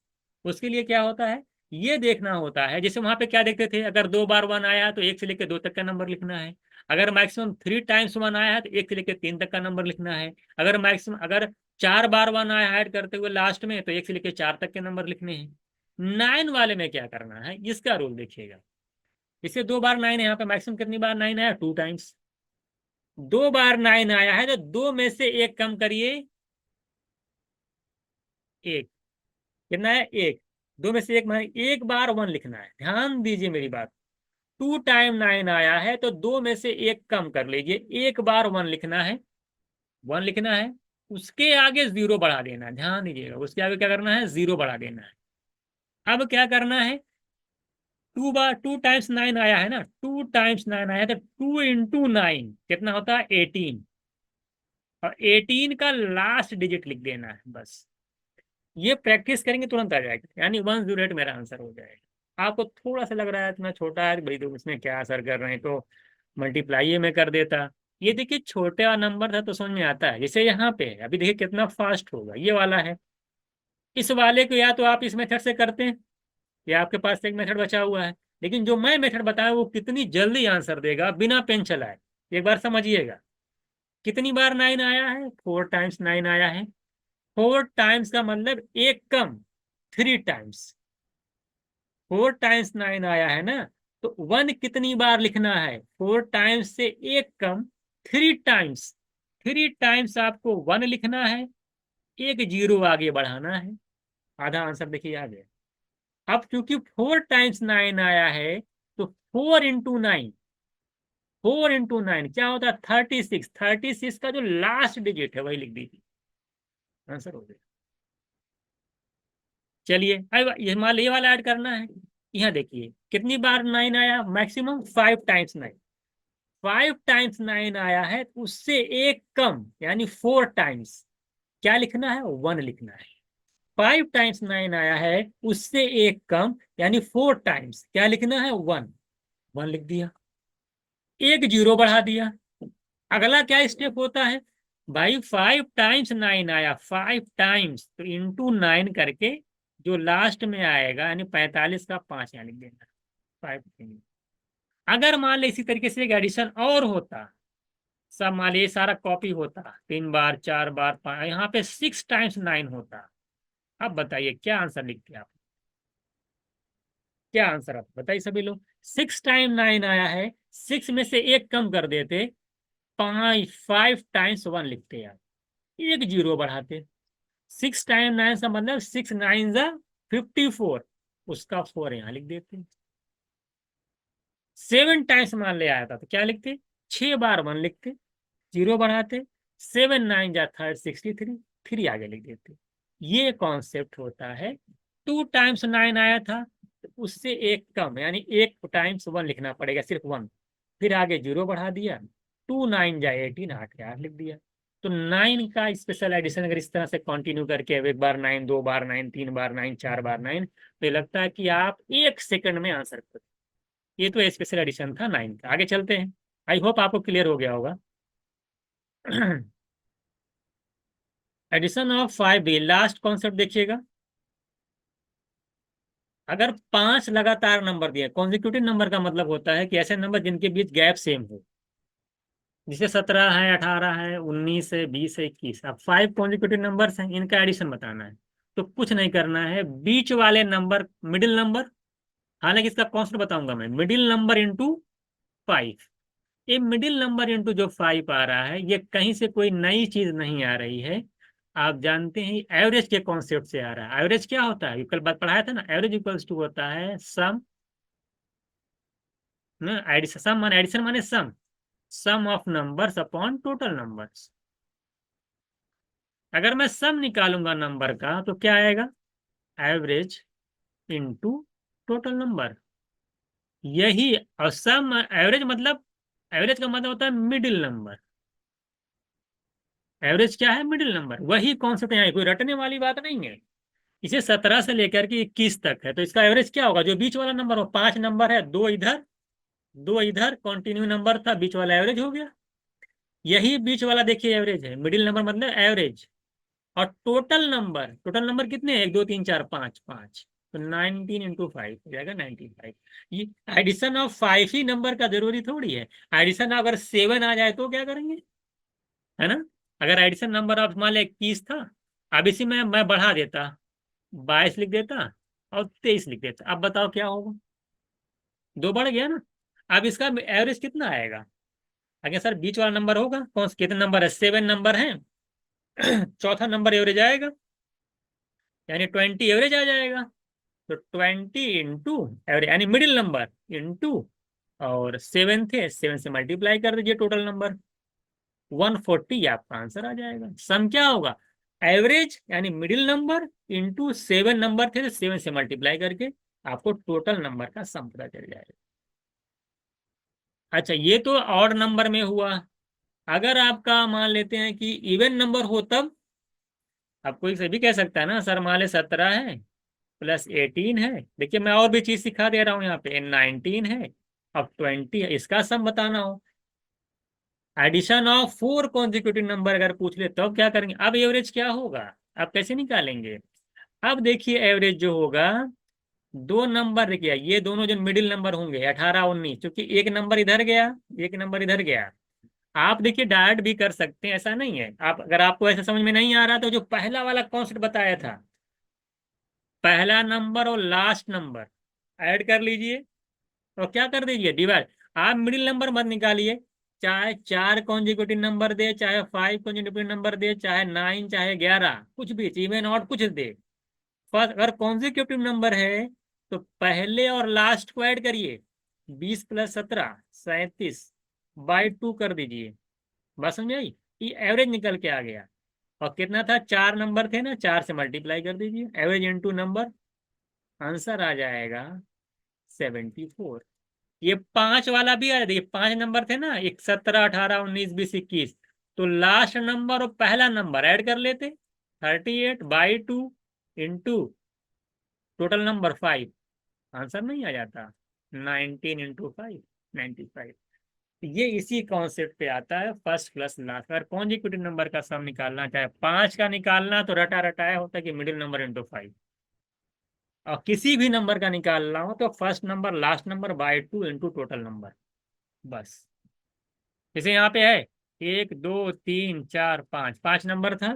उसके लिए क्या होता है, ये देखना होता है, जैसे वहां पे क्या देखते थे, अगर 2 बार 1 आया तो 1 से लेकर 2 तक का नंबर लिखना है। अगर मैक्सिमम 3 टाइम्स 1 आया है तो 1 से लेकर 3 तक का नंबर लिखना है। अगर 4 बार 1 आया ऐड करते हुए लास्ट में, तो 1 से लेकर 4 तक के नंबर लिखने हैं। 9 वाले में क्या करना है, इसका रूल देखिएगा। इसे 2 बार 9, यहाँ पे मैक्सिमम कितनी बार 9 आया, 2 टाइम्स। 2 बार 9 आया है तो 2 में से 1 कम करिए, 1। कितना है, 1। 2 में से 1 माने 1 बार 1 लिखना है, ध्यान दीजिए मेरी बात। 2 टाइम 9 आया है तो 2 में से 1 कम कर लीजिए, 1 बार 1 लिखना है, 1 लिखना है। उसके आगे 0 बढ़ा देना है, ध्यान दीजिएगा, उसके आगे क्या करना है, 0 बढ़ा देना है। अब क्या करना है, 2 टाइम्स 9 आया है ना, 2 टाइम्स 9 आया है तो 2 × 9 कितना होता है, 18। और 18 का लास्ट डिजिट लिख देना है बस। ये प्रैक्टिस करेंगे तुरंत आ जाएगा, यानी 108 मेरा आंसर हो जाएगा। आपको थोड़ा सा लग रहा है इतना छोटा है भाई, तो इसमें क्या असर कर रहे हैं, तो मल्टीप्लाई में कर देता। ये देखिए छोटा नंबर था तो समझ में आता है। जैसे यहाँ पे है, अभी देखिए कितना फास्ट होगा, ये वाला है। इस वाले को या तो आप इस मेथड से करते हैं, या आपके पास एक मेथड बचा हुआ है। लेकिन जो मैं मेथड बताया वो कितनी जल्दी आंसर देगा बिना पेन चलाए, एक बार समझिएगा। कितनी बार 9 आया है, 4 टाइम्स 9 आया है। 4 टाइम्स का मतलब 1 कम, 3 टाइम्स। 4 टाइम्स 9 आया है ना, तो 1 कितनी बार लिखना है, 4 टाइम्स से 1 कम, 3 टाइम्स। 3 टाइम्स आपको 1 लिखना है, 1 जीरो आगे बढ़ाना है। आधा आंसर देखिए आ गया। अब क्योंकि 4 टाइम्स 9 आया है, तो 4 × 9, 4 × 9 क्या होता है, 36। 36 का जो लास्ट डिजिट है वही लिख दीजिए, आंसर हो गया। चलिए अब ये मान लो ये वाला ऐड करना है। यहाँ देखिए कितनी बार 9 आया, मैक्सिमम 5 टाइम्स 9। 5 टाइम्स 9 आया है तो उससे 1 कम, यानी 4 टाइम्स क्या लिखना है, 1 लिखना है। 5 टाइम्स 9 आया है, उससे 1 कम, यानी 4 टाइम्स क्या लिखना है, 1। 1 लिख दिया, 1 जीरो बढ़ा दिया। अगला क्या स्टेप होता है, भाई 5 टाइम्स 9 आया, 5 टाइम्स तो इंटू 9 करके जो लास्ट में आएगा, यानी 45 का 5 यहाँ लिख देना, 5। अगर मान ले इसी तरीके से एक एडिशन और होता, सब मान लीजिए सारा कॉपी होता, 3 बार 4 बार 5, यहाँ पे 6 टाइम्स 9 होता। अब बताइए क्या आंसर लिखते आप, क्या आंसर आप बताइए सभी लोग। 6 टाइम 9 आया है, 6 में से 1 कम कर देते, 5 टाइम्स 1 लिखते यार, 1 जीरो बढ़ाते। 6 टाइम 9 का मतलब 6 9 × 54, उसका 4 यहाँ लिख देते। 7 टाइम्स मान ले आया था तो क्या लिखते, 6 बार 1 लिखते, जीरो बढ़ाते। 7 9 × 3 = 63, 3 आगे लिख देते। ये कॉन्सेप्ट होता है। 2 टाइम्स 9 आया था तो उससे 1 कम, यानी 1 टाइम्स 1 लिखना पड़ेगा, सिर्फ 1। फिर आगे जीरो बढ़ा दिया, 2 9 × 18, 8 के 8 लिख दिया। तो 9 का स्पेशल एडिशन अगर इस तरह से कंटिन्यू करके, 1 बार 9, 2 बार 9, 3 बार 9, 4 बार 9, तो ये लगता है कि आप 1 सेकंड में आंसर कर। ये तो स्पेशल एडिशन था 9 का। आगे चलते हैं, आई होप आपको क्लियर हो गया होगा। एडिशन ऑफ 5 भी लास्ट कॉन्सेप्ट देखिएगा। अगर 5 लगातार नंबर दिए, कॉन्जिक्यूटिव नंबर का मतलब होता है कि ऐसे नंबर जिनके बीच गैप सेम हो, जैसे 17 है, 18 है, 19 है, 20 है, 21। अब 5 कॉन्जिक्यूटिव नंबर्स हैं, इनका एडिशन बताना है। तो कुछ नहीं करना है, बीच वाले नंबर, मिडिल नंबर, हालांकि इसका कॉन्सेप्ट बताऊंगा मैं, मिडिल नंबर इंटू 5। ये मिडिल नंबर इंटू जो 5 आ रहा है, ये कहीं से कोई नई चीज नहीं आ रही है। आप जानते हैं एवरेज के कॉन्सेप्ट से आ रहा है। एवरेज क्या होता है, कल बात पढ़ाया था ना, एवरेज इक्वल्स टू होता है सम, ना एडिशन, सम माने एडिशन माने sum, sum of numbers upon total numbers. अगर मैं सम निकालूंगा नंबर का तो क्या आएगा, एवरेज इंटू टोटल नंबर। यही, और सम एवरेज मतलब, एवरेज का मतलब होता है मिडिल नंबर। एवरेज क्या है? Middle number. वही कॉन्सेप्ट यहाँ है, कोई रटने वाली बात नहीं है। इसे 17 से लेकर के 21 तक है, तो इसका एवरेज क्या होगा? जो बीच वाला नंबर हो, 5 नंबर है, दो इधर दो इधर, कंटिन्यू नंबर था, बीच वाला एवरेज हो गया। यही बीच वाला देखिए एवरेज है, मिडिल नंबर मतलब एवरेज। और टोटल नंबर कितने हैं? 1 2 3 4 5, 5। तो 19 × 5 हो जाएगा 95। ये एडिशन ऑफ 5 ही नंबर का जरूरी थोड़ी है। एडिशन अगर 7 आ जाए तो क्या करेंगे, है ना? अगर एडिशन नंबर ऑफ मान लो 21 था, अब इसी में मैं बढ़ा देता, 22 लिख देता और 23 लिख देता, अब बताओ क्या होगा? दो बढ़ गया ना। अब इसका एवरेज कितना आएगा? अगर सर बीच वाला नंबर होगा, कौन सा कितने नंबर है? 7 नंबर है। चौथा नंबर एवरेज आएगा, यानी 20 एवरेज आ जाएगा। तो 20 एवरेज यानी मिडिल नंबर इंटू, और 7 थे, 7 से मल्टीप्लाई कर दीजिए टोटल नंबर, 140 आपका आंसर आ जाएगा। सम क्या होगा? एवरेज यानी मिडिल नंबर इंटू 7 नंबर थे तो 7 से मल्टीप्लाई करके आपको टोटल नंबर का सम पता चल जाएगा। अच्छा, ये तो ऑड नंबर में हुआ। अगर आपका मान लेते हैं कि इवन नंबर हो तब, आप कोई से भी कह सकता है ना सर, मान ले 17 है प्लस 18 है। देखिए मैं और भी चीज सिखा दे रहा हूँ, यहाँ पे 19 है, अब 20 है, इसका सम बताना हो। एडिशन ऑफ 4 कॉन्जिक्यूटिव नंबर अगर पूछ ले तब क्या करेंगे? अब एवरेज क्या होगा? आप कैसे निकालेंगे? अब देखिए एवरेज जो होगा, दो नंबर देखिए, ये दोनों जो मिडिल नंबर होंगे 18 19, क्योंकि एक नंबर इधर गया, एक नंबर इधर गया। आप देखिए डायरेक्ट भी कर सकते हैं, ऐसा नहीं है। आप अगर आपको ऐसा समझ में नहीं आ रहा तो जो पहला वाला कॉन्सेप्ट बताया था, पहला नंबर और लास्ट नंबर ऐड कर लीजिए और क्या कर दीजिए, डिवाइड। आप मिडिल नंबर मत निकालिए, चाहे 4 कॉन्जिक्यूटिव नंबर दे, चाहे 5 कॉन्जिक्यूटिव नंबर दे, चाहे 9, चाहे 11, कुछ भी इवन और कुछ दे। फर्स्ट अगर कॉन्जिक्यूटिव नंबर है तो पहले और लास्ट को ऐड करिए, 20 + 17 37 बाई 2 कर दीजिए। बस समझ आई? ये एवरेज निकल के आ गया। और कितना था? 4 नंबर थे ना, 4 से मल्टीप्लाई कर दीजिए, एवरेज इंटू नंबर, आंसर आ जाएगा 74। ये 5 वाला भी आ देखिए, 5 नंबर थे ना, एक 17 18 19 20 21, तो लास्ट नंबर और पहला नंबर ऐड कर लेते, 38/2 इंटू टोटल नंबर 5, आंसर नहीं आ जाता? 19 × 5, 95। ये इसी कॉन्सेप्ट पे आता है, फर्स्ट प्लस लास्ट। अगर कॉन्जिक्यूटिव नंबर का सम निकालना चाहे 5 का निकालना तो रटा रटाया होता है कि मिडिल नंबर इंटू 5, और किसी भी नंबर का निकालना हो तो first number last number by 2 into total number, बस। जैसे यहाँ पे है 1 2 3 4 5, 5 नंबर था।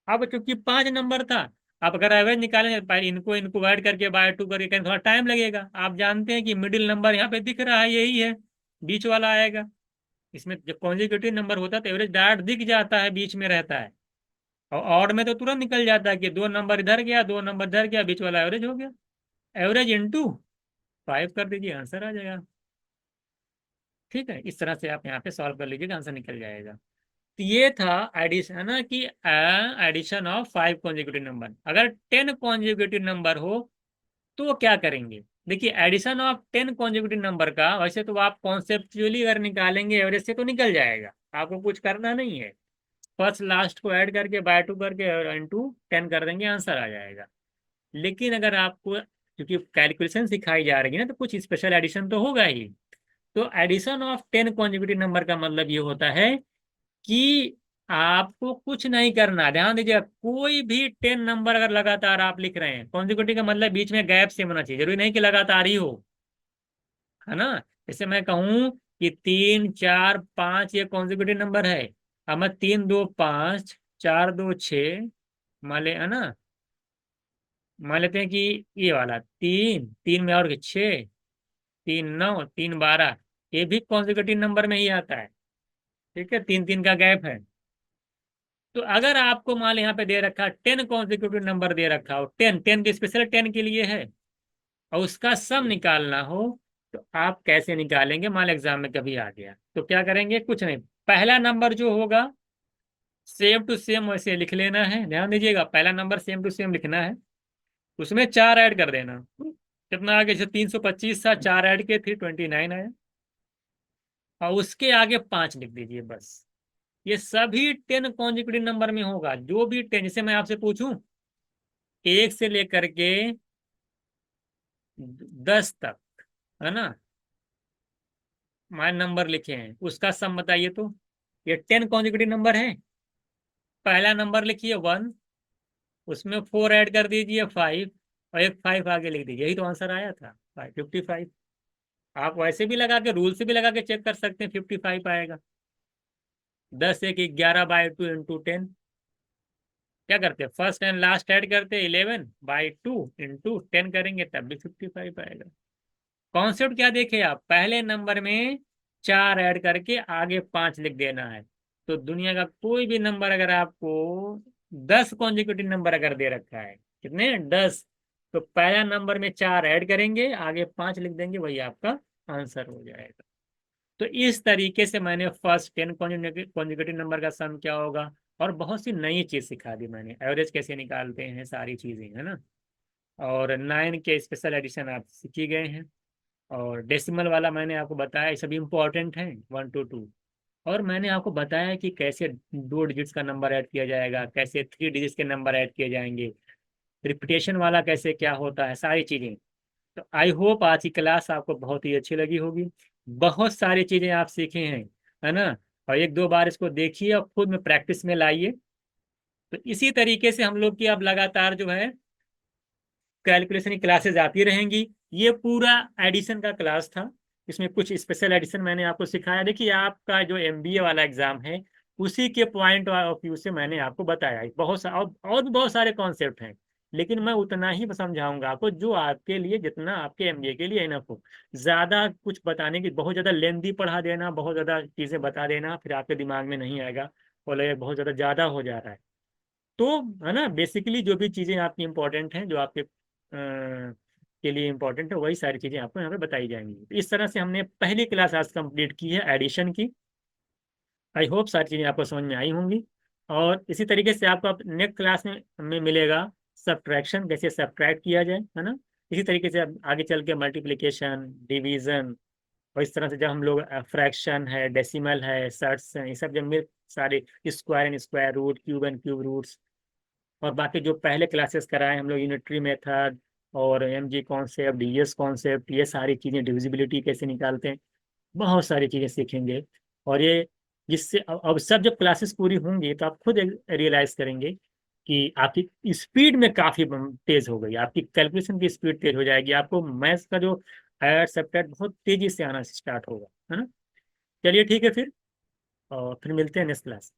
अब क्योंकि 5 नंबर था, अब अगर एवरेज निकालेंगे पहले इनको इनको ऐड करके बाय 2 करके करें, थोड़ा टाइम लगेगा। आप जानते हैं कि मिडिल नंबर यहाँ पे दिख रहा है, यही है, बीच वाला आएगा। इसमें जब कॉन्जिक्यूटिव नंबर होता है तो एवरेज डायरेक्ट दिख जाता है, बीच में रहता है। और ऑड में तो तुरंत निकल जाता है कि 2 नंबर इधर गया, 2 नंबर इधर गया, बीच वाला एवरेज हो गया। एवरेज इंटू 5 कर दीजिए, आंसर आ जाएगा। ठीक है, इस तरह से आप यहाँ पे सॉल्व कर लीजिएगा, आंसर निकल जाएगा। तो ये था एडिशन, है ना, कि एडिशन ऑफ 5 कॉन्जिक्यूटिव नंबर। अगर 10 कॉन्जिक्यूटिव नंबर हो तो क्या करेंगे? देखिए एडिशन ऑफ 10 कॉन्जिक्यूटिव नंबर का वैसे तो आप कॉन्सेप्चुअली अगर निकालेंगे एवरेज से तो निकल जाएगा, आपको कुछ करना नहीं है। फर्स्ट लास्ट को ऐड करके बाय 2 करके इंटू 10 कर देंगे, आंसर आ जाएगा। लेकिन अगर आपको, क्योंकि कैलकुलेशन सिखाई जा रही है ना, तो कुछ स्पेशल एडिशन तो होगा ही। तो एडिशन ऑफ 10 कॉन्जिक्यूटिव नंबर का मतलब ये होता है कि आपको कुछ नहीं करना। ध्यान दीजिए, कोई भी 10 नंबर अगर लगातार आप लिख रहे हैं, कॉन्जिक्यूटिव का मतलब बीच में गैप से होना चाहिए, जरूरी नहीं कि लगातार ही हो, है ना? जैसे मैं कहूं कि 3 4 5 ये कॉन्जिक्यूटिव नंबर है, अब मैं 3 2 5 4 2 6 मान ले, है ना, मान लेते हैं कि ये वाला 3 3 में और 6 3 9 3 12, ये भी कॉन्जिक्यूटिव नंबर में ही आता है। ठीक है, 3 3 का गैप है। तो अगर आपको मान लो यहाँ पे दे रखा 10 कॉन्जिक्यूटिव नंबर दे रखा हो, 10 10 के स्पेशल 10 के लिए है, और उसका सम निकालना हो, तो आप कैसे निकालेंगे? मान लो एग्जाम में कभी आ गया तो क्या करेंगे? कुछ नहीं, पहला नंबर जो होगा सेम टू सेम वैसे लिख लेना है। ध्यान दीजिएगा, पहला नंबर सेम टू सेम लिखना है, उसमें 4 ऐड कर देना। कितना आगे? जैसे 325 था, 4 ऐड के 329 आया, और उसके आगे 5 लिख दीजिए, बस। ये सभी 10 कॉन्जिक्यूटिव नंबर में होगा, जो भी 10, जैसे मैं आपसे पूछूं 1 से लेकर के 10 तक, है ना, मान नंबर लिखे हैं, उसका सम बताइए तो। ये 10 कॉन्जिक्यूटिव नंबर है। पहला नंबर लिखिए 1, उसमें 4 ऐड कर दीजिए 5, और एक 5 आगे लिख दीजिए, यही तो आंसर आया था 55। आप वैसे भी लगा के, रूल से भी लगा के चेक कर सकते हैं, 55 आएगा। 10 एक 11/2 × 10, क्या करते हैं, फर्स्ट एंड लास्ट ऐड करते हैं, 11/2 × 10 करेंगे तब भी 55 आएगा। कॉन्सेप्ट क्या देखे आप, पहले नंबर में 4 ऐड करके आगे 5 लिख देना है। तो दुनिया का कोई भी नंबर अगर आपको 10 कॉन्जिक्यूटिव नंबर अगर दे रखा है, कितने, 10, तो पहला नंबर में 4 ऐड करेंगे, आगे 5 लिख देंगे, वही आपका आंसर हो जाएगा। तो इस तरीके से मैंने फर्स्ट 10 कॉन्जिक्यूटिव नंबर का सम क्या होगा, और बहुत सी नई चीज सिखा दी मैंने, एवरेज कैसे निकालते हैं, सारी चीजें, है ना। और 9 के स्पेशल एडिशन आप सीख ही गए हैं। और डेसिमल वाला मैंने आपको बताया, ये सभी इंपॉर्टेंट हैं, 1 to 2। और मैंने आपको बताया कि कैसे 2 डिजिट्स का नंबर ऐड किया जाएगा, कैसे 3 डिजिट्स के नंबर ऐड किए जाएंगे, रिपीटेशन वाला कैसे क्या होता है, सारी चीजें। तो आई होप आज की क्लास आपको बहुत ही अच्छी लगी होगी। बहुत सारी चीजें आप सीखे हैं, है ना। और 1-2 बार इसको देखिए और खुद में प्रैक्टिस में लाइए। तो इसी तरीके से हम लोग की अब लगातार जो है कैलकुलेशन की क्लासेस आती रहेंगी। ये पूरा एडिशन का क्लास था, इसमें कुछ स्पेशल एडिशन मैंने आपको सिखाया। देखिए आपका जो एमबीए वाला एग्जाम है, उसी के पॉइंट ऑफ व्यू से मैंने आपको बताया। बहुत सा और भी बहुत सारे कॉन्सेप्ट हैं, लेकिन मैं उतना ही समझाऊंगा आपको जो आपके लिए, जितना आपके एमबीए के लिए इनफ हो। ज्यादा कुछ बताने की, बहुत ज्यादा लेंदी पढ़ा देना, बहुत ज्यादा चीजें बता देना, फिर आपके दिमाग में नहीं आएगा, बोले बहुत ज्यादा ज्यादा हो जा रहा है। तो है ना, बेसिकली जो भी चीजें आपकी इंपॉर्टेंट हैं, जो आपके के लिए इंपॉर्टेंट है, वही सारी चीजें आपको यहाँ पे बताई जाएंगी। तो इस तरह से हमने पहली क्लास आज कंप्लीट की है एडिशन की। आई होप सारी चीजें आपको समझ में आई होंगी। और इसी तरीके से आपको नेक्स्ट क्लास में मिलेगा सब्ट्रैक्शन, कैसे सब्ट्रैक्ट किया जाए, है ना। इसी तरीके से अब आगे चल के मल्टीप्लिकेशन, डिवीजन, और इस तरह से जब हम लोग फ्रैक्शन है, डेसिमल है, सर्ट्स हैं, ये सब जब मिल सारे, square and square root, cube and cube roots, और बाकी जो पहले क्लासेस कराए हम लोग, यूनिटरी मेथड और एमजी कॉन्सेप्ट, डीएस कॉन्सेप्ट, ये सारी चीज़ें, डिविजिबिलिटी कैसे निकालते हैं, बहुत सारी चीज़ें सीखेंगे। और ये जिससे अब सब जब क्लासेस पूरी होंगी तो आप खुद रियलाइज करेंगे कि आपकी स्पीड में काफ़ी तेज हो गई, आपकी कैलकुलेशन की स्पीड तेज हो जाएगी, आपको मैथ्स का जो ऐड सब्ट्रैक्ट बहुत तेजी से आना स्टार्ट होगा, है ना। चलिए ठीक है फिर, और फिर मिलते हैं नेक्स्ट क्लास।